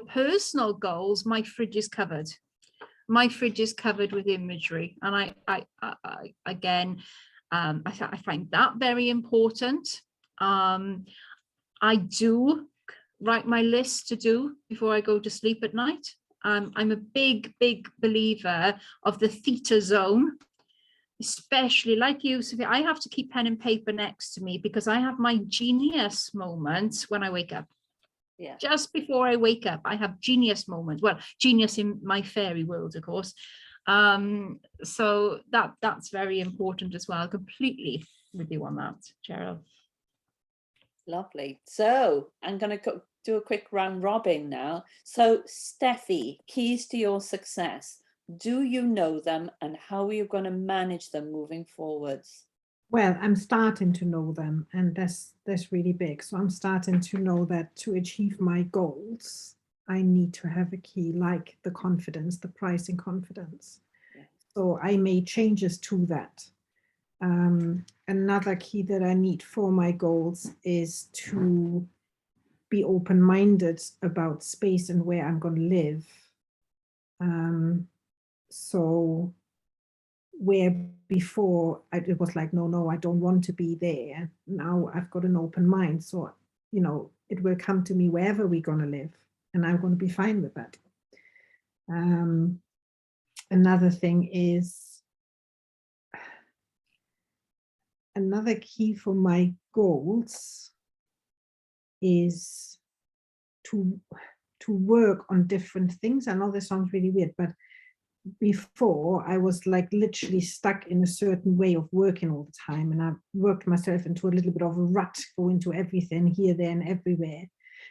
Speaker 13: personal goals. My fridge is covered with imagery, and I find that very important. I do write my list to do before I go to sleep at night. I'm a big believer of the theta zone, especially like you, Sophia, I have to keep pen and paper next to me because I have my genius moments when I wake up.
Speaker 1: Yeah.
Speaker 13: Just before I wake up, I have genius moments. Well, genius in my fairy world, of course. So that's very important as well. Completely with you on that, Cheryl.
Speaker 1: Lovely. So I'm going to do a quick round robin now. So Steffi, keys to your success. Do you know them, and how are you going to manage them moving forwards?
Speaker 4: Well, I'm starting to know them, and that's really big. So I'm starting to know that to achieve my goals, I need to have a key like the confidence, the pricing confidence.
Speaker 1: Yeah.
Speaker 4: So I made changes to that. Another key that I need for my goals is to be open-minded about space and where I'm going to live. So where before it was like, no, I don't want to be there. Now I've got an open mind. So, you know, it will come to me wherever we're going to live, and I'm going to be fine with that. Another thing is, another key for my goals is to work on different things. I know this sounds really weird, but before I was like literally stuck in a certain way of working all the time, and I worked myself into a little bit of a rut, go into everything here, there, and everywhere.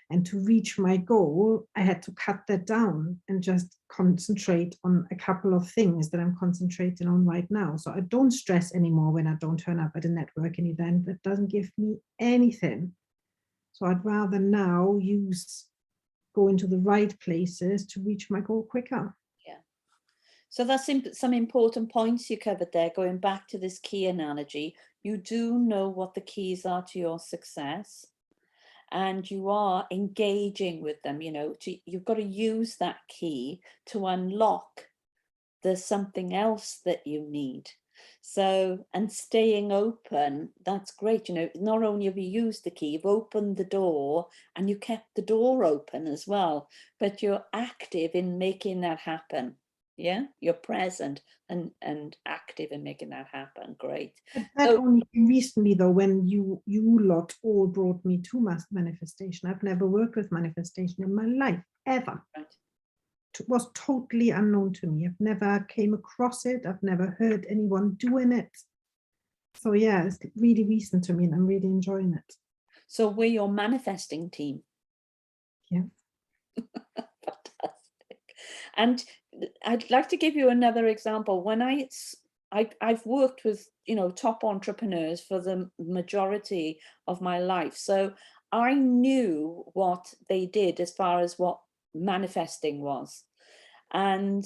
Speaker 4: And to reach my goal, I had to cut that down and just concentrate on a couple of things that I'm concentrating on right now. So I don't stress anymore when I don't turn up at a networking event that doesn't give me anything. So I'd rather now go into the right places to reach my goal quicker.
Speaker 1: Yeah. So that's some important points you covered there. Going back to this key analogy, you do know what the keys are to your success, and you are engaging with them. You know, you've got to use that key to unlock there's something else that you need. So, and staying open, that's great. You know, not only have you used the key, you've opened the door and you kept the door open as well, but you're active in making that happen. Yeah, you're present and active in making that happen. Great.
Speaker 4: That only recently, though, when you lot all brought me to manifestation. I've never worked with manifestation in my life, ever.
Speaker 1: Right.
Speaker 4: It was totally unknown to me. I've never came across it. I've never heard anyone doing it. So yeah, it's really recent to me, and I'm really enjoying it.
Speaker 1: So we're your manifesting team.
Speaker 4: Yeah.
Speaker 1: Fantastic. And I'd like to give you another example. When I've worked with, you know, top entrepreneurs for the majority of my life. So I knew what they did as far as what manifesting was. And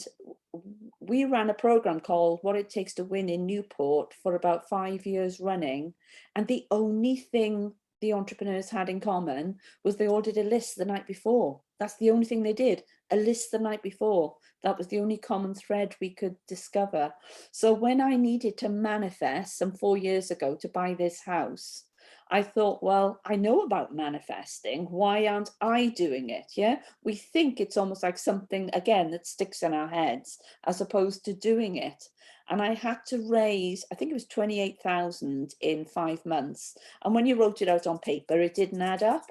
Speaker 1: we ran a program called What It Takes to Win in Newport for about 5 years running. And the only thing the entrepreneurs had in common was they all did a list the night before. That's the only thing they did, a list the night before. That was the only common thread we could discover. So when I needed to manifest some 4 years ago to buy this house, I thought, well, I know about manifesting. Why aren't I doing it? Yeah, we think it's almost like something, again, that sticks in our heads as opposed to doing it. And I had to raise, I think it was 28,000 in 5 months. And when you wrote it out on paper, it didn't add up.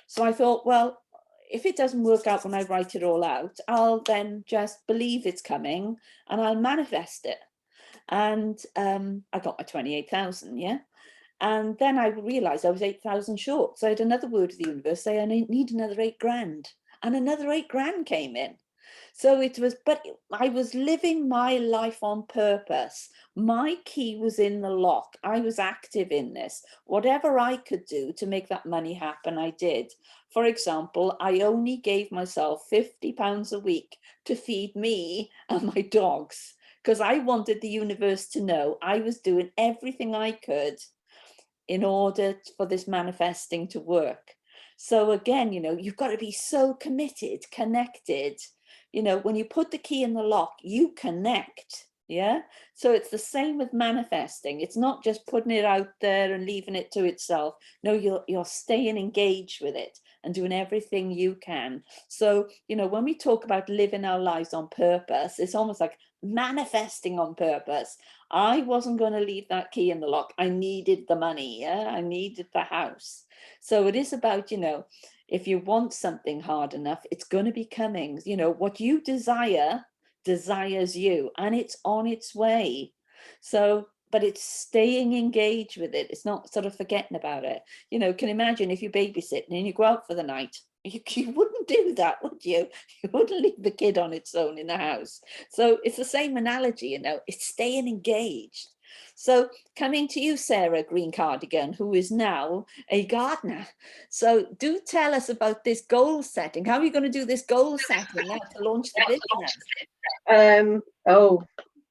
Speaker 1: So I thought, well, if it doesn't work out when I write it all out, I'll then just believe it's coming and I'll manifest it. And I got my 28,000, yeah. And then I realized I was 8,000 short. So I had another word of the universe say, I need another 8 grand. And another 8 grand came in. So it was, but I was living my life on purpose. My key was in the lock. I was active in this. Whatever I could do to make that money happen, I did. For example, I only gave myself £50 a week to feed me and my dogs, because I wanted the universe to know I was doing everything I could in order for this manifesting to work. So again, you know, you've got to be so committed, connected. You know, when you put the key in the lock, you connect. Yeah. So it's the same with manifesting. It's not just putting it out there and leaving it to itself. No, you're staying engaged with it and doing everything you can. So, you know, when we talk about living our lives on purpose, it's almost like manifesting on purpose. I wasn't going to leave that key in the lock. I needed the money. Yeah, I needed the house. So it is about, if you want something hard enough, it's going to be coming. What you desire desires you, and it's on its way. So, but it's staying engaged with it. It's not sort of forgetting about it. Can you imagine if you're babysitting and you go out for the night? You wouldn't do that, would you? You wouldn't leave the kid on its own in the house. So it's the same analogy, it's staying engaged. So coming to you, Sarah Green Cardigan, who is now a gardener. So do tell us about this goal setting. How are you going to do this goal setting now to launch the business?
Speaker 7: Oh,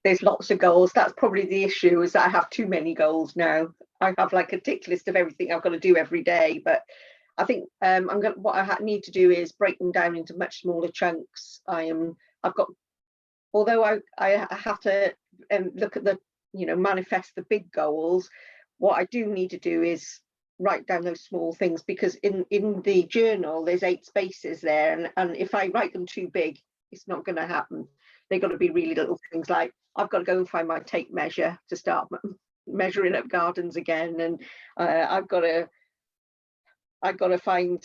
Speaker 7: there's lots of goals. That's probably the issue, is that I have too many goals now. I have like a tick list of everything I've got to do every day, but I think what I need to do is break them down into much smaller chunks. Although I have to look at manifest the big goals, what I do need to do is write down those small things, because in the journal there's 8 spaces there, and if I write them too big, it's not going to happen. They've got to be really little things, like I've got to go and find my tape measure to start measuring up gardens again, and I've got to find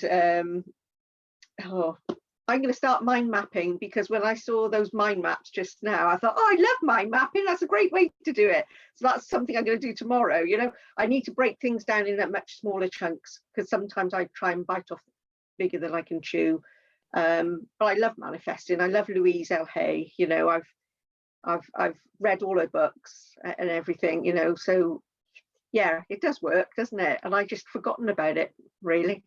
Speaker 7: I'm going to start mind mapping, because when I saw those mind maps just now, I thought, oh, I love mind mapping. That's a great way to do it. So that's something I'm going to do tomorrow. I need to break things down in much smaller chunks, because sometimes I try and bite off bigger than I can chew. But I love manifesting. I love Louise L. Hay. I've read all her books and everything. So yeah, it does work, doesn't it? And I just forgotten about it, really.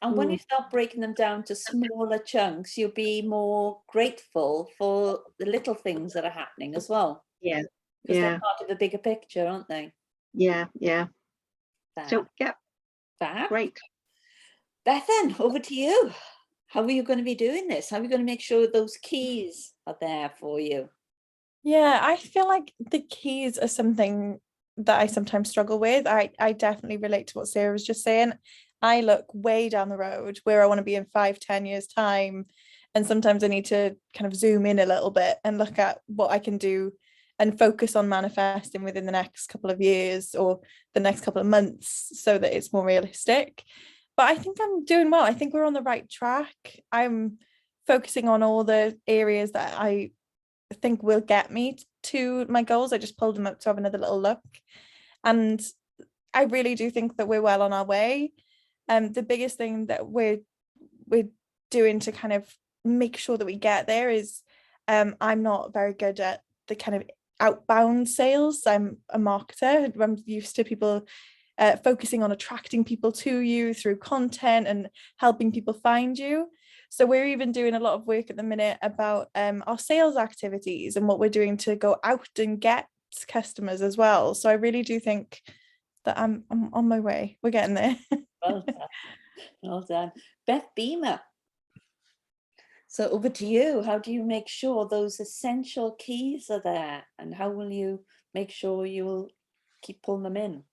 Speaker 1: And when you start breaking them down to smaller chunks, you'll be more grateful for the little things that are happening as well.
Speaker 7: Yeah.
Speaker 1: Because they're part of the bigger picture, aren't they?
Speaker 7: Yeah.
Speaker 1: Fab.
Speaker 7: So yeah.
Speaker 1: Fab.
Speaker 7: Great.
Speaker 1: Bethan, over to you. How are you going to be doing this? How are you going to make sure those keys are there for you?
Speaker 8: Yeah, I feel like the keys are something that I sometimes struggle with. I definitely relate to what Sarah was just saying. I look way down the road where I want to be in 5-10 years time, and sometimes I need to kind of zoom in a little bit and look at what I can do and focus on manifesting within the next couple of years or the next couple of months, so that it's more realistic. But I think I'm doing well. I think we're on the right track. I'm focusing on all the areas that I think will get me to my goals. I just pulled them up to have another little look, and I really do think that we're well on our way. The biggest thing that we're doing to kind of make sure that we get there is I'm not very good at the kind of outbound sales. I'm a marketer. I'm used to people focusing on attracting people to you through content and helping people find you. So we're even doing a lot of work at the minute about our sales activities and what we're doing to go out and get customers as well. So I really do think that I'm on my way. We're getting there.
Speaker 1: Well done. Well done. Beth Beamer. So over to you. How do you make sure those essential keys are there? And how will you make sure you will keep pulling them in?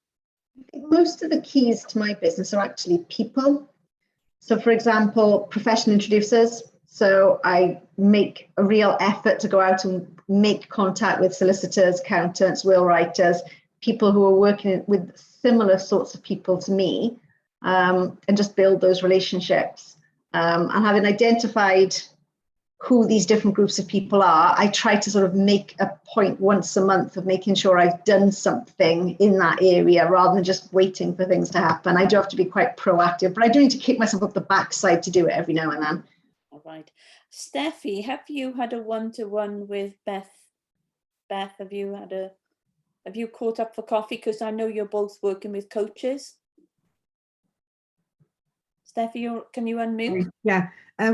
Speaker 3: Most of the keys to my business are actually people. So for example, professional introducers. So I make a real effort to go out and make contact with solicitors, accountants, will writers, people who are working with similar sorts of people to me, and just build those relationships. And having identified who these different groups of people are, I try to sort of make a point once a month of making sure I've done something in that area rather than just waiting for things to happen. I do have to be quite proactive, but I do need to kick myself up the backside to do it every now and then.
Speaker 1: All right. Steffi, have you had a one-to-one with Beth? Beth, have you caught up for coffee? Because I know you're both working with coaches. Steffi, can you unmute?
Speaker 4: Yeah,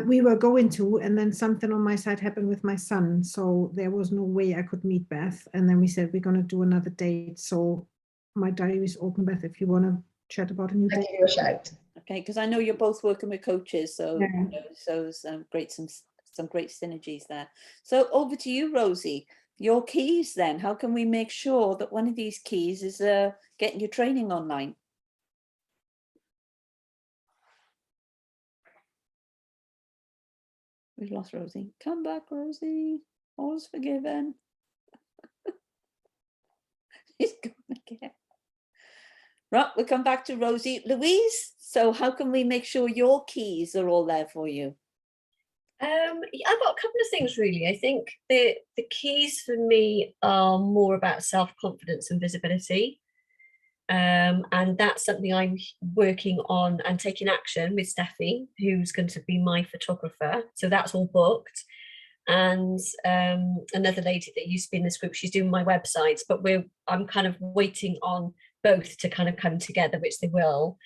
Speaker 4: we were going to, and then something on my side happened with my son. So there was no way I could meet Beth. And then we said, we're going to do another date. So my diary is open, Beth, if you want to chat about a new date.
Speaker 3: I'll give you a shout.
Speaker 1: Okay, because I know you're both working with coaches. So,
Speaker 4: Yeah.
Speaker 1: so some great synergies there. So over to you, Rosie. Your keys then. How can we make sure that one of these keys is getting your training online? We've lost Rosie. Come back, Rosie. All's forgiven. She's gone again. Right, we'll come back to Rosie. Louise, so how can we make sure your keys are all there for you?
Speaker 5: I've got a couple of things really. I think the keys for me are more about self-confidence and visibility. And that's something I'm working on and taking action with Steffi, who's going to be my photographer. So that's all booked. And another lady that used to be in this group, she's doing my websites, but I'm kind of waiting on both to kind of come together, which they will.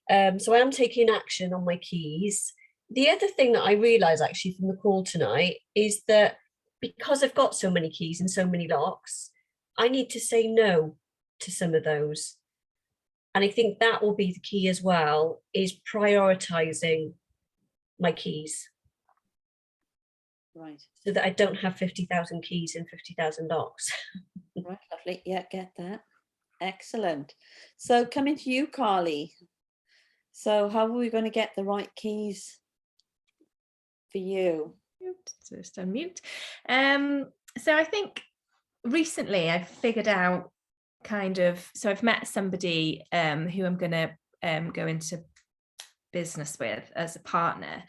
Speaker 5: So I am taking action on my keys. The other thing that I realised actually from the call tonight is that because I've got so many keys and so many locks, I need to say no to some of those. And I think that will be the key as well, is prioritising my keys.
Speaker 1: Right.
Speaker 5: So that I don't have 50,000 keys and 50,000 locks.
Speaker 1: Right, lovely. Yeah, get that. Excellent. So coming to you, Carly. So how are we going to get the right keys for you?
Speaker 11: Just unmute. So I think recently I've figured out so I've met somebody who I'm going to go into business with as a partner.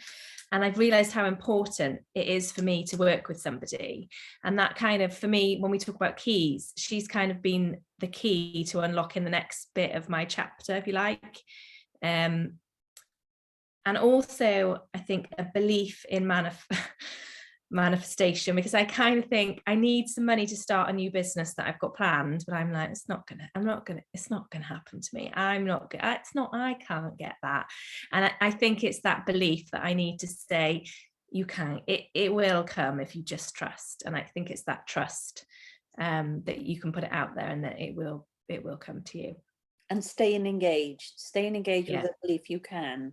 Speaker 11: And I've realized how important it is for me to work with somebody. And that kind of, for me, when we talk about keys, she's kind of been the key to unlocking the next bit of my chapter, if you like. And also, I think a belief in manifestation, because I kind of think I need some money to start a new business that I've got planned, but I'm like, it's not gonna happen to me. I can't get that. And I think it's that belief that I need to say, you can, it will come if you just trust. And I think it's that trust that you can put it out there and that it will come to you.
Speaker 1: And staying engaged with the belief you can.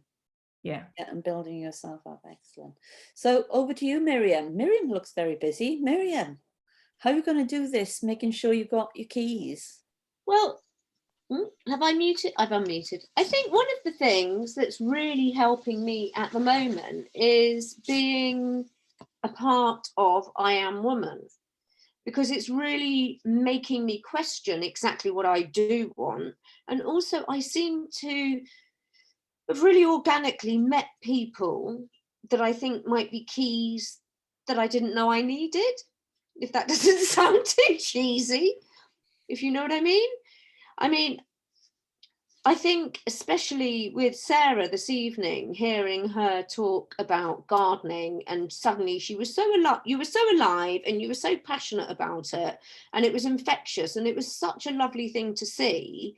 Speaker 11: Yeah,
Speaker 1: and building yourself up. Excellent. So over to you, Miriam. Miriam looks very busy. Miriam, how are you going to do this, making sure you've got your keys?
Speaker 9: Well, have I muted? I've unmuted. I think one of the things that's really helping me at the moment is being a part of I Am Woman, because it's really making me question exactly what I do want. And also I seem to have really organically met people that I think might be keys that I didn't know I needed, if that doesn't sound too cheesy, if you know what I mean. I mean, I think especially with Sarah this evening, hearing her talk about gardening, and suddenly she was you were so alive and you were so passionate about it, and it was infectious, and it was such a lovely thing to see.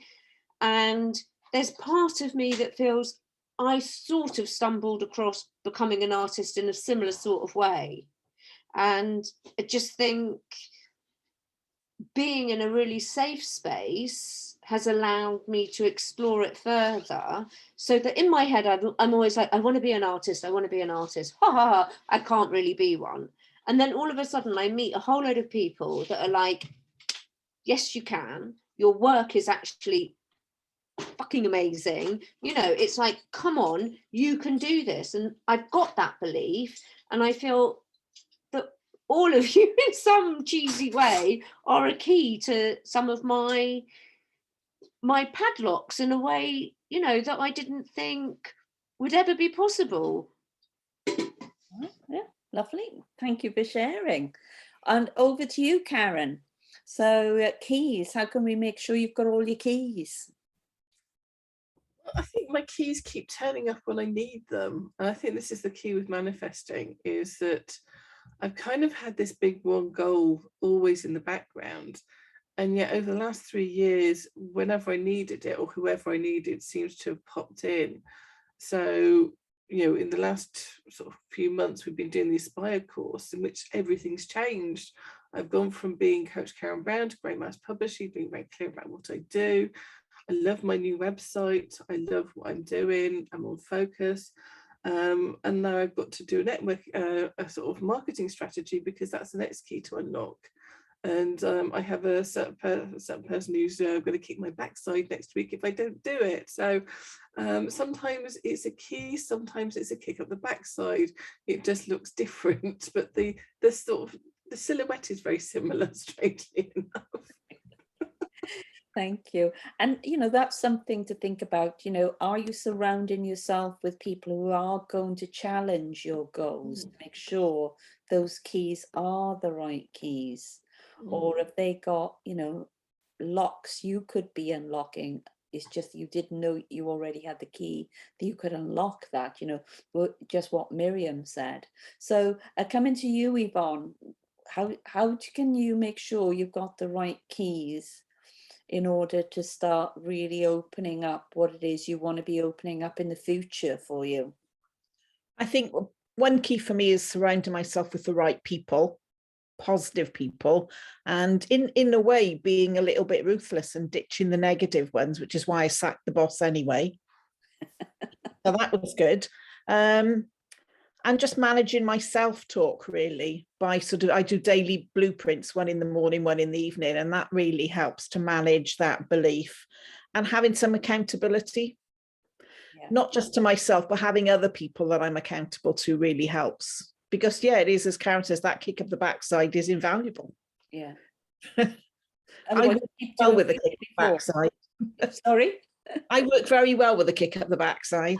Speaker 9: And there's part of me that feels I sort of stumbled across becoming an artist in a similar sort of way. And I just think being in a really safe space has allowed me to explore it further, so that in my head, I'm always like, I want to be an artist. I want to be an artist. Ha ha ha. I can't really be one. And then all of a sudden I meet a whole load of people that are like, yes, you can. Your work is actually fucking amazing. You know, it's like, come on, you can do this. And I've got that belief, and I feel that all of you in some cheesy way are a key to some of my padlocks in a way, you know, that I didn't think would ever be possible.
Speaker 1: Yeah, lovely. Thank you for sharing. And over to you, Karen. So keys, how can we make sure you've got all your keys?
Speaker 6: I think my keys keep turning up when I need them. And I think this is the key with manifesting, is that I've kind of had this big one goal always in the background. And yet over the last 3 years, whenever I needed it or whoever I needed seems to have popped in. So, you know, in the last sort of few months, we've been doing the Aspire course, in which everything's changed. I've gone from being Coach Karen Brown to Great Mass Publishing, being very clear about what I do. I love my new website. I love what I'm doing. I'm on focus. And now I've got to do a network, a sort of marketing strategy, because that's the next key to unlock. And I have a certain person who's going to kick my backside next week if I don't do it. So sometimes it's a key, sometimes it's a kick up the backside. It just looks different, but the silhouette is very similar, strangely enough.
Speaker 1: Thank you. And, you know, that's something to think about. You know, are you surrounding yourself with people who are going to challenge your goals to make sure those keys are the right keys? Or have they got, you know, locks you could be unlocking? It's just you didn't know you already had the key, that you could unlock that, you know, just what Miriam said. So coming to you, Yvonne, how can you make sure you've got the right keys in order to start really opening up what it is you want to be opening up in the future for you?
Speaker 12: I think one key for me is surrounding myself with the right people, positive people, and in a way being a little bit ruthless and ditching the negative ones, which is why I sacked the boss anyway. So that was good. And just managing my self-talk really by I do daily blueprints, one in the morning, one in the evening, and that really helps to manage that belief and having some accountability, not just to myself, but having other people that I'm accountable to really helps. Because yeah, it is, as Karen says, that kick of the backside is invaluable.
Speaker 1: Yeah.
Speaker 12: I work well with a kick of the backside.
Speaker 1: Sorry?
Speaker 12: I work very well with a kick up the backside.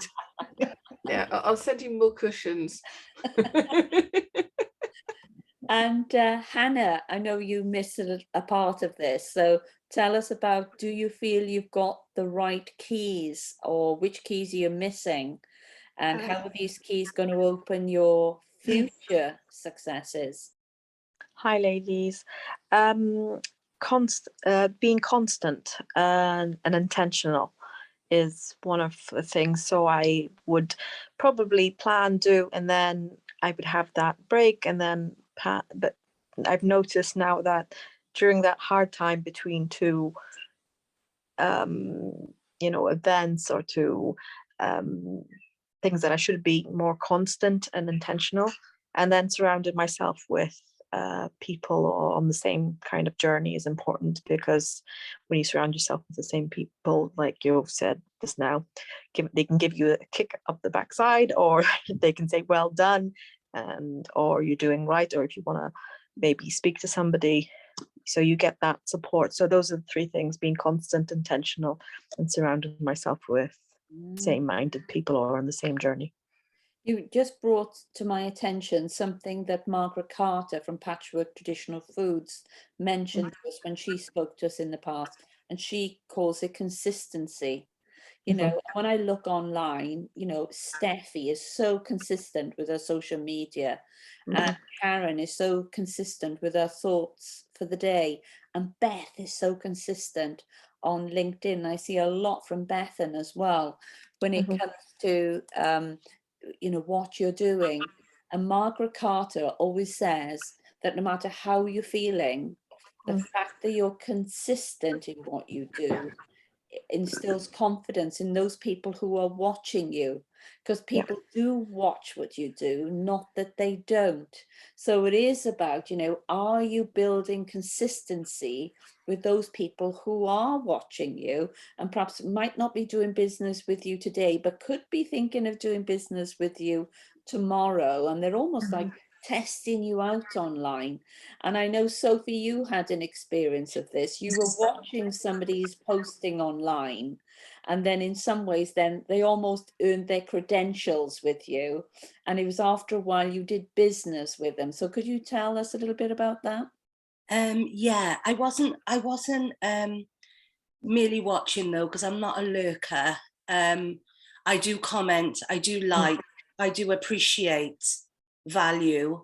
Speaker 6: Yeah, I'll send you more cushions.
Speaker 1: And Hannah, I know you missed a part of this, so tell us about, do you feel you've got the right keys, or which keys are you missing, and how are these keys going to open your future successes?
Speaker 14: Hi, ladies. Being constant and intentional is one of the things. So I would probably plan, do, and then I would have that break, and then but I've noticed now that during that hard time between two you know, events or two things, that I should be more constant and intentional, and then surrounded myself with people on the same kind of journey is important, because when you surround yourself with the same people, like you've said just now, they can give you a kick up the backside, or they can say well done, and or you're doing right, or if you want to maybe speak to somebody, so you get that support. So those are the three things: being constant, intentional, and surrounding myself with same-minded people or on the same journey.
Speaker 1: You just brought to my attention something that Margaret Carter from Patchwork Traditional Foods mentioned to us when she spoke to us in the past, and she calls it consistency. You know, when I look online, you know, Steffi is so consistent with her social media, and Karen is so consistent with her thoughts for the day, and Beth is so consistent on LinkedIn. I see a lot from Bethan as well when it comes to you know, what you're doing. And Margaret Carter always says that no matter how you're feeling, the fact that you're consistent in what you do instills confidence in those people who are watching you, because people do watch what you do, not that they don't. So it is about, you know, are you building consistency with those people who are watching you and perhaps might not be doing business with you today, but could be thinking of doing business with you tomorrow, and they're almost like testing you out online. And I know, Sophie, you had an experience of this. You were watching somebody's posting online, and then in some ways then they almost earned their credentials with you, and it was after a while you did business with them. So could you tell us a little bit about that?
Speaker 2: Yeah, I wasn't merely watching though, because I'm not a lurker. I do comment, I do like, I do appreciate value,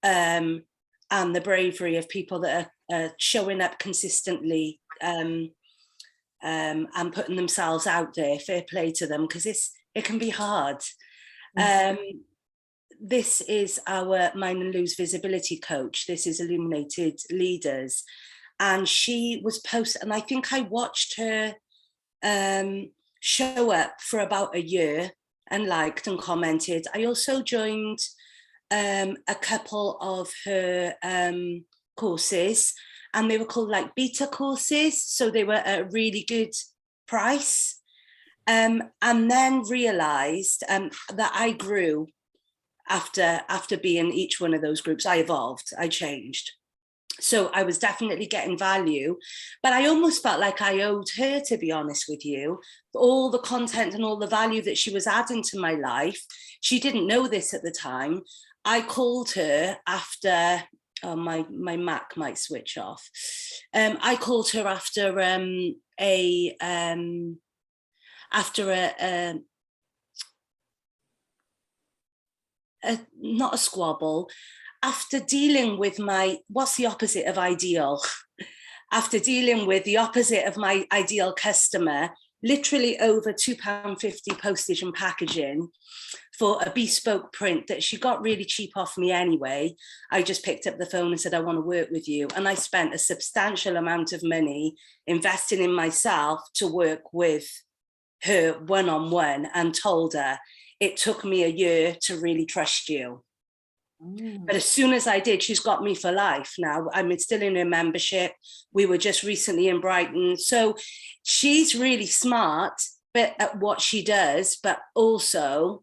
Speaker 2: and the bravery of people that are showing up consistently, and putting themselves out there. Fair play to them, because it can be hard. This is our Mind and Lose visibility coach. This is Illuminated Leaders, and she was and I think I watched her show up for about a year and liked and commented. I also joined a couple of her courses, and they were called like beta courses, so they were at a really good price, and then realized that I grew after being each one of those groups. I evolved, I changed, So I was definitely getting value, but I almost felt like I owed her, to be honest with you, all the content and all the value that she was adding to my life. She didn't know this at the time. I called her after, oh, my Mac might switch off. I called her after not a squabble, after dealing with what's the opposite of ideal? After dealing with the opposite of my ideal customer, literally over £2.50 postage and packaging for a bespoke print that she got really cheap off me anyway. I just picked up the phone and said, I want to work with you. And I spent a substantial amount of money investing in myself to work with her one-on-one, and told her it took me a year to really trust you. But as soon as I did, she's got me for life now. I'm still in her membership. We were just recently in Brighton. So she's really smart at what she does, but also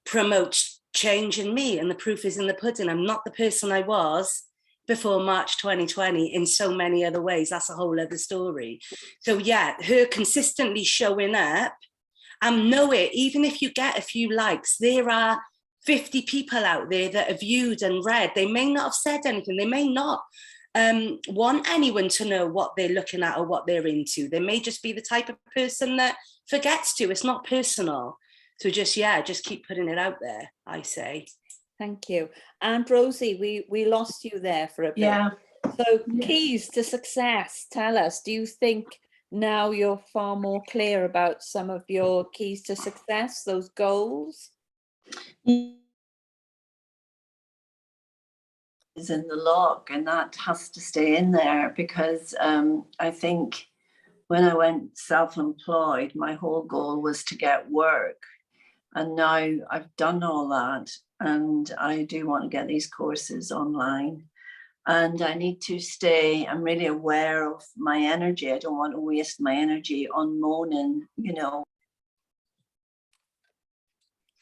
Speaker 2: promotes change in me. And the proof is in the pudding. I'm not the person I was before March 2020 in so many other ways. That's a whole other story. So yeah, her consistently showing up, and know it, even if you get a few likes, there are 50 people out there that have viewed and read. They may not have said anything. They may not want anyone to know what they're looking at or what they're into. They may just be the type of person that forgets to. It's not personal. So just keep putting it out there, I say.
Speaker 1: Thank you. And Rosie, we lost you there for a bit.
Speaker 10: Yeah.
Speaker 1: So keys to success, tell us, do you think now you're far more clear about some of your keys to success, those goals?
Speaker 10: Is in the log, and that has to stay in there, because I think when I went self-employed, my whole goal was to get work, and now I've done all that, and I do want to get these courses online. And I need to stay, I'm really aware of my energy. I don't want to waste my energy on moaning, you know.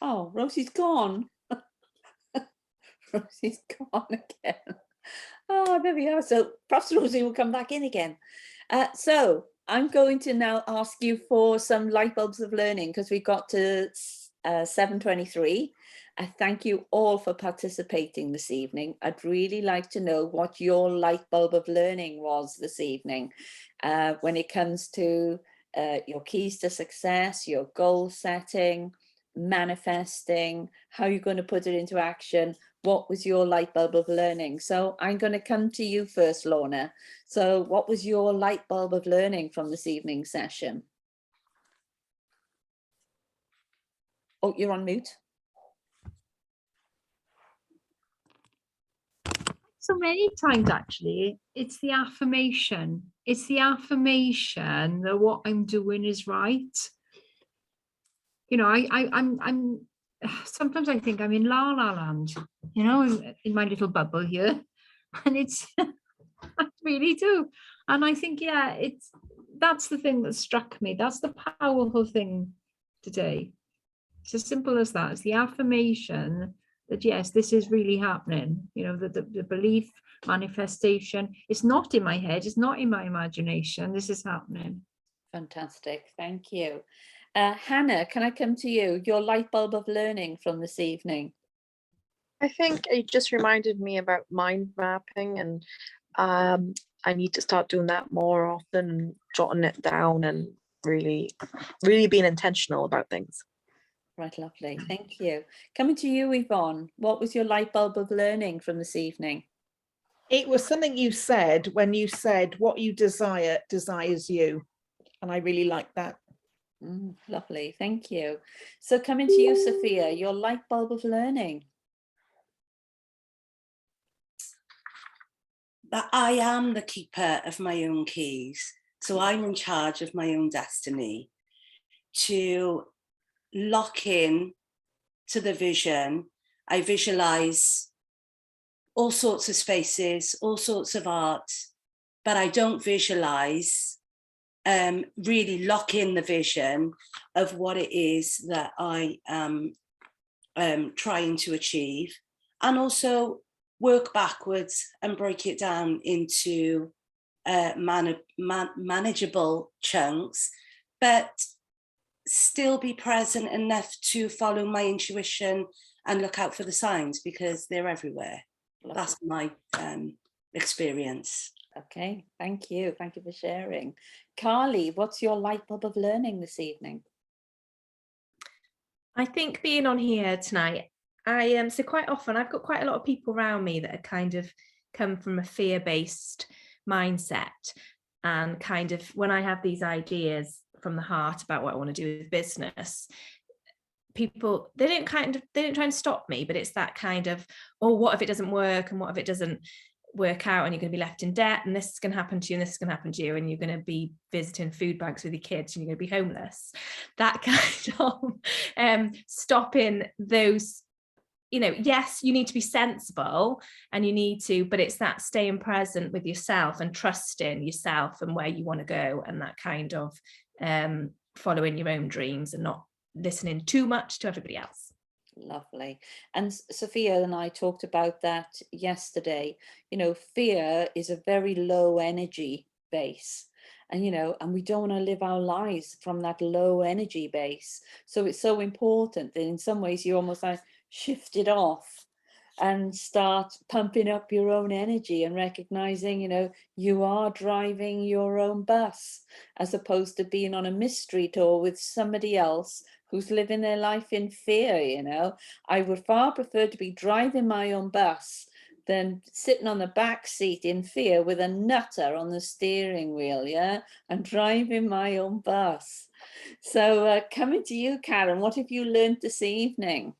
Speaker 1: Oh, Rosie's gone. Rosie's gone again. Oh, there we are. So perhaps Rosie will come back in again. So I'm going to now ask you for some light bulbs of learning, because we got to 7:23. I thank you all for participating this evening. I'd really like to know what your light bulb of learning was this evening when it comes to your keys to success, your goal setting, manifesting, how you're going to put it into action. What was your light bulb of learning? So I'm going to come to you first, Lorna. So what was your light bulb of learning from this evening's session? Oh, you're on mute.
Speaker 13: So many times, actually, it's the affirmation. It's the affirmation that what I'm doing is right. You know, I'm sometimes I think I'm in la la land, you know, in my little bubble here, and it's I really do. And I think, yeah, that's the thing that struck me. That's the powerful thing today. It's as simple as that. It's the affirmation that, yes, this is really happening. You know, the belief, manifestation, it's not in my head, it's not in my imagination, this is happening.
Speaker 1: Fantastic, thank you. Hannah, can I come to you? Your light bulb of learning from this evening.
Speaker 14: I think it just reminded me about mind mapping, and I need to start doing that more often, and jotting it down, and really being intentional about things.
Speaker 1: Right, lovely, thank you. Coming to you, Yvonne, what was your light bulb of learning from this evening?
Speaker 12: It was something you said when you said what you desire desires you, and I really like that.
Speaker 1: Lovely, thank you. So coming to you, Sophia, your light bulb of learning.
Speaker 2: That I am the keeper of my own keys. So I'm in charge of my own destiny. To lock in to the vision, I visualize all sorts of spaces, all sorts of art, but I don't visualize, really lock in the vision of what it is that I am trying to achieve. And also work backwards and break it down into manageable chunks, but still be present enough to follow my intuition and look out for the signs, because they're everywhere. That's my experience.
Speaker 1: Okay, thank you. Thank you for sharing. Carly, what's your light bulb of learning this evening?
Speaker 11: I think being on here tonight, so quite often I've got quite a lot of people around me that are kind of come from a fear-based mindset, and kind of when I have these ideas from the heart about what I want to do with business, people, they don't try and stop me, but it's that kind of, oh, what if it doesn't work, and what if it doesn't work out, and you're going to be left in debt, and this is going to happen to you, and this is going to happen to you, and you're going to be visiting food banks with your kids, and you're going to be homeless. That kind of stopping those, yes, you need to be sensible, and you need to, but it's that staying present with yourself and trusting yourself and where you want to go, and that kind of following your own dreams and not listening too much to everybody else.
Speaker 1: Lovely. And Sophia and I talked about that yesterday. Fear is a very low energy base, and and we don't want to live our lives from that low energy base. So it's so important that in some ways you almost like shift it off and start pumping up your own energy and recognizing, you are driving your own bus, as opposed to being on a mystery tour with somebody else who's living their life in fear. I would far prefer to be driving my own bus than sitting on the back seat in fear with a nutter on the steering wheel, and driving my own bus. So coming to you, Karen, what have you learned this evening?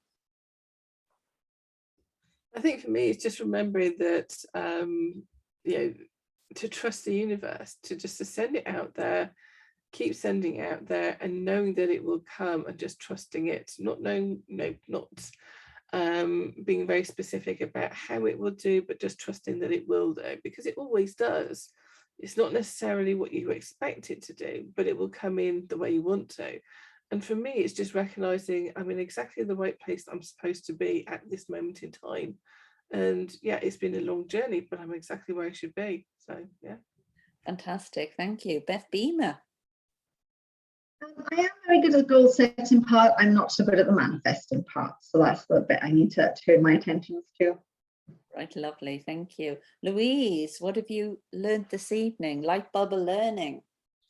Speaker 6: I think for me, it's just remembering that, to trust the universe, to send it out there, keep sending it out there, and knowing that it will come, and just trusting it, not knowing, not being very specific about how it will do, but just trusting that it will do, because it always does. It's not necessarily what you expect it to do, but it will come in the way you want to. And for me, it's just recognizing I'm in exactly the right place that I'm supposed to be at this moment in time. And yeah, it's been a long journey, but I'm exactly where I should be. So yeah.
Speaker 1: Fantastic. Thank you. Beth Beamer.
Speaker 3: I am very good at the goal setting part. I'm not so good at the manifesting part. So that's the bit I need to turn my attention to.
Speaker 1: Right, lovely. Thank you. Louise, what have you learned this evening? Light bulb of learning.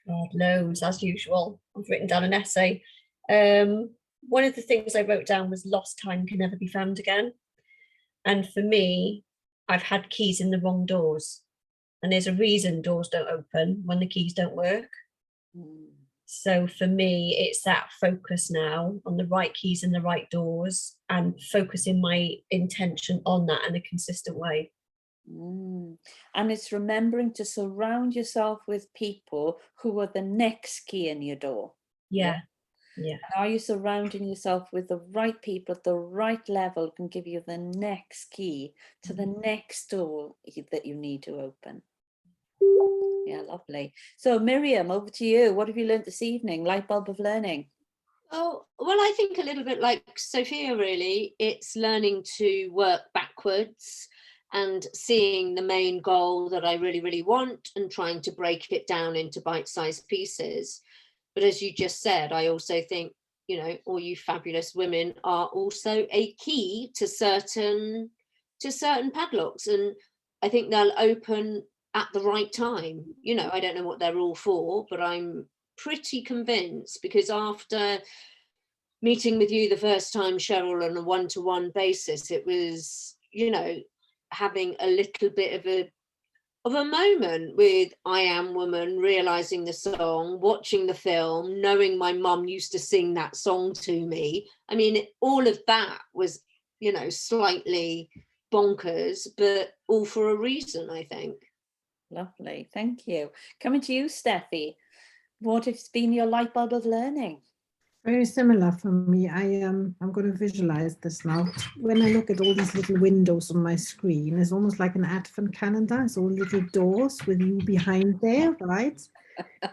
Speaker 5: God, loads, as usual. I've written down an essay. One of the things I wrote down was lost time can never be found again. And for me, I've had keys in the wrong doors. And there's a reason doors don't open when the keys don't work. So for me, it's that focus now on the right keys in the right doors, and focusing my intention on that in a consistent way.
Speaker 1: And it's remembering to surround yourself with people who are the next key in your door.
Speaker 5: Yeah.
Speaker 1: Are you surrounding yourself with the right people at the right level who can give you the next key to the next door that you need to open? Yeah, lovely. So Miriam, over to you. What have you learned this evening? Light bulb of learning.
Speaker 9: Oh, well, I think a little bit like Sophia, really. It's learning to work backwards and seeing the main goal that I really, really want, and trying to break it down into bite-sized pieces. But as you just said, I also think, all you fabulous women are also a key to certain padlocks, and I think they'll open at the right time. I don't know what they're all for, but I'm pretty convinced, because after meeting with you the first time, Cheryl, on a one-to-one basis, it was, having a little bit of a moment with I Am Woman, realizing the song, watching the film, knowing my mum used to sing that song to me. I mean, all of that was, slightly bonkers, but all for a reason, I think.
Speaker 1: Lovely. Thank you. Coming to you, Steffi. What has been your light bulb of learning?
Speaker 4: Very similar for me. I'm going to visualize this now. When I look at all these little windows on my screen, it's almost like an advent calendar. It's all little doors with you behind there, right?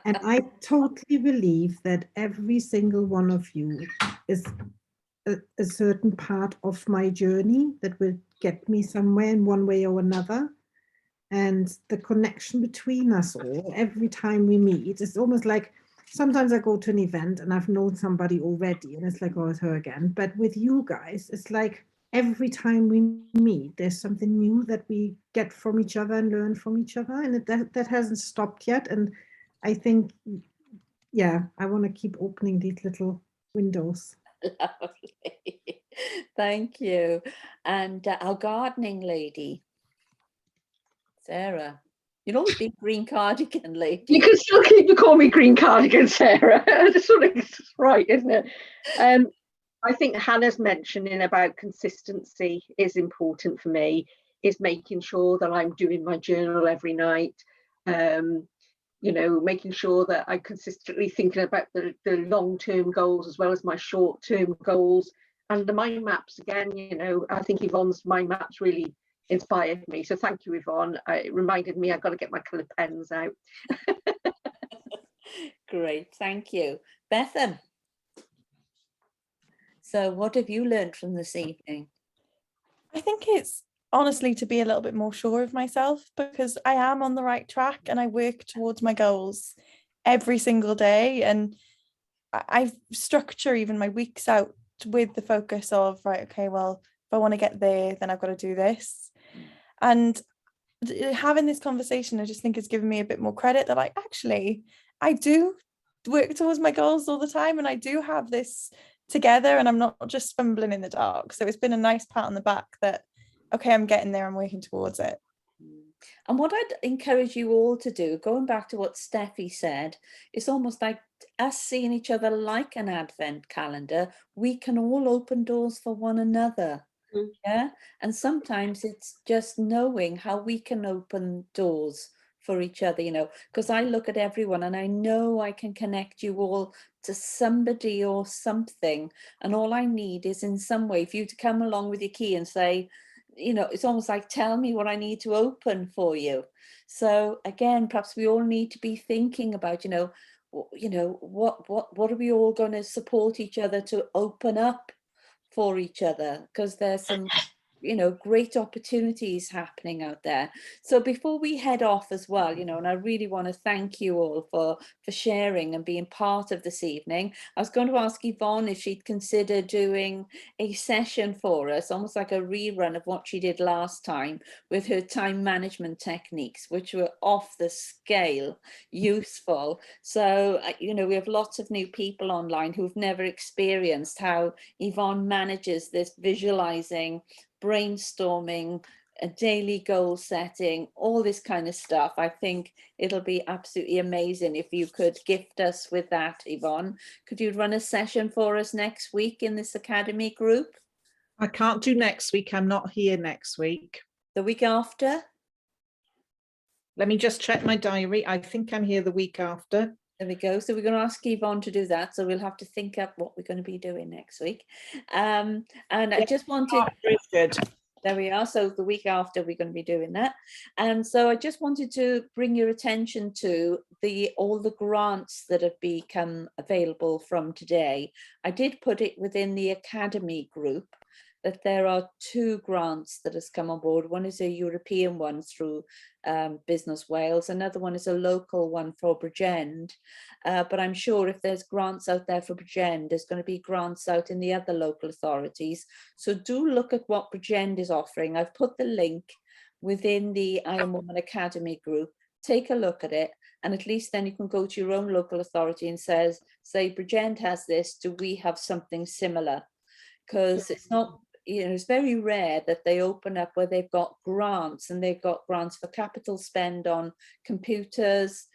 Speaker 4: And I totally believe that every single one of you is a certain part of my journey that will get me somewhere in one way or another. And the connection between us all, every time we meet, it's almost like sometimes I go to an event and I've known somebody already and it's like, oh, it's her again. But with you guys, it's like every time we meet, there's something new that we get from each other and learn from each other. And that hasn't stopped yet. And I think, yeah, I want to keep opening these little windows.
Speaker 1: Lovely. Thank you. And our gardening lady, Sarah. You'd always be green cardigan lady.
Speaker 7: You can still keep call me green cardigan, Sarah. That's sort of right, isn't it? I think Hannah's mentioning about consistency is important for me, is making sure that I'm doing my journal every night. You know, making sure that I'm consistently thinking about the long-term goals as well as my short-term goals. And the mind maps, again, you know, I think Yvonne's mind maps really inspired me. So thank you, Yvonne. It reminded me I've got to get my coloured pens out.
Speaker 1: Great, thank you. Bethan. So what have you learned from this evening?
Speaker 8: I think it's honestly to be a little bit more sure of myself, because I am on the right track and I work towards my goals every single day, and I structure even my weeks out with the focus of, right, okay, well, if I want to get there, then I've got to do this. And having this conversation, I just think it's given me a bit more credit that, like, actually I do work towards my goals all the time and I do have this together and I'm not just fumbling in the dark. So it's been a nice pat on the back that, okay, I'm getting there, I'm working towards it.
Speaker 1: And what I'd encourage you all to do, going back to what Steffi said, it's almost like us seeing each other like an advent calendar. We can all open doors for one another. Yeah. And sometimes it's just knowing how we can open doors for each other, you know, because I look at everyone and I know I can connect you all to somebody or something. And all I need is in some way for you to come along with your key and say, you know, it's almost like, tell me what I need to open for you. So again, perhaps we all need to be thinking about, you know, what are we all going to support each other to open up for each other, because there's some, you know, great opportunities happening out there. So before we head off as well, you know, and I really want to thank you all for sharing and being part of this evening. I was going to ask Yvonne if she'd consider doing a session for us, almost like a rerun of what she did last time with her time management techniques, which were off the scale useful. So, you know, we have lots of new people online who've never experienced how Yvonne manages this visualizing, brainstorming, a daily goal setting, all this kind of stuff. I think it'll be absolutely amazing if you could gift us with that, Yvonne. Could you run a session for us next week in this Academy group?
Speaker 12: I can't do next week. I'm not here next week.
Speaker 1: The week after?
Speaker 12: Let me just check my diary. I think I'm here the week after.
Speaker 1: There we go. So we're going to ask Yvonne to do that. So we'll have to think up what we're going to be doing next week. And I just wanted...
Speaker 12: Very good.
Speaker 1: There we are. So the week after we're going to be doing that. And so I just wanted to bring your attention to all the grants that have become available from today. I did put it within the Academy group that there are 2 grants that has come on board. One is a European one through Business Wales. Another one is a local one for Bridgend. But I'm sure if there's grants out there for Bridgend, there's going to be grants out in the other local authorities. So do look at what Bridgend is offering. I've put the link within the I Am Woman Academy group. Take a look at it. And at least then you can go to your own local authority and say, Bridgend has this. Do we have something similar? Because it's not, you know, it's very rare that they open up where they've got grants, and they've got grants for capital spend on computers.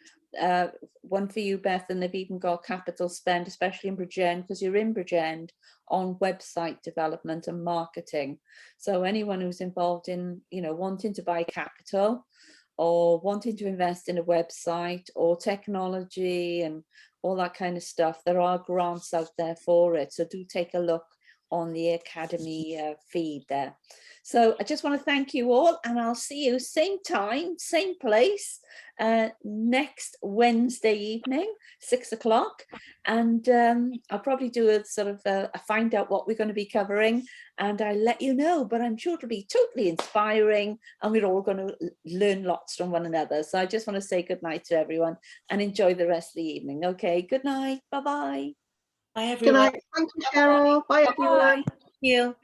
Speaker 1: One for you, Beth, and they've even got capital spend, especially in Bridgend, because you're in Bridgend, on website development and marketing. So anyone who's involved in, you know, wanting to buy capital or wanting to invest in a website or technology and all that kind of stuff, there are grants out there for it. So do take a look on the Academy feed there. So I just want to thank you all, and I'll see you same time, same place, next Wednesday evening, 6 o'clock. And I'll probably do a sort of a find out what we're going to be covering, and I'll let you know. But I'm sure it'll be totally inspiring, and we're all going to learn lots from one another. So I just want to say good night to everyone and enjoy the rest of the evening. Okay, good night. Bye-bye.
Speaker 2: Bye,
Speaker 3: Good
Speaker 2: everyone.
Speaker 3: night. Thank you, Cheryl. Bye, everyone.
Speaker 1: Thank you.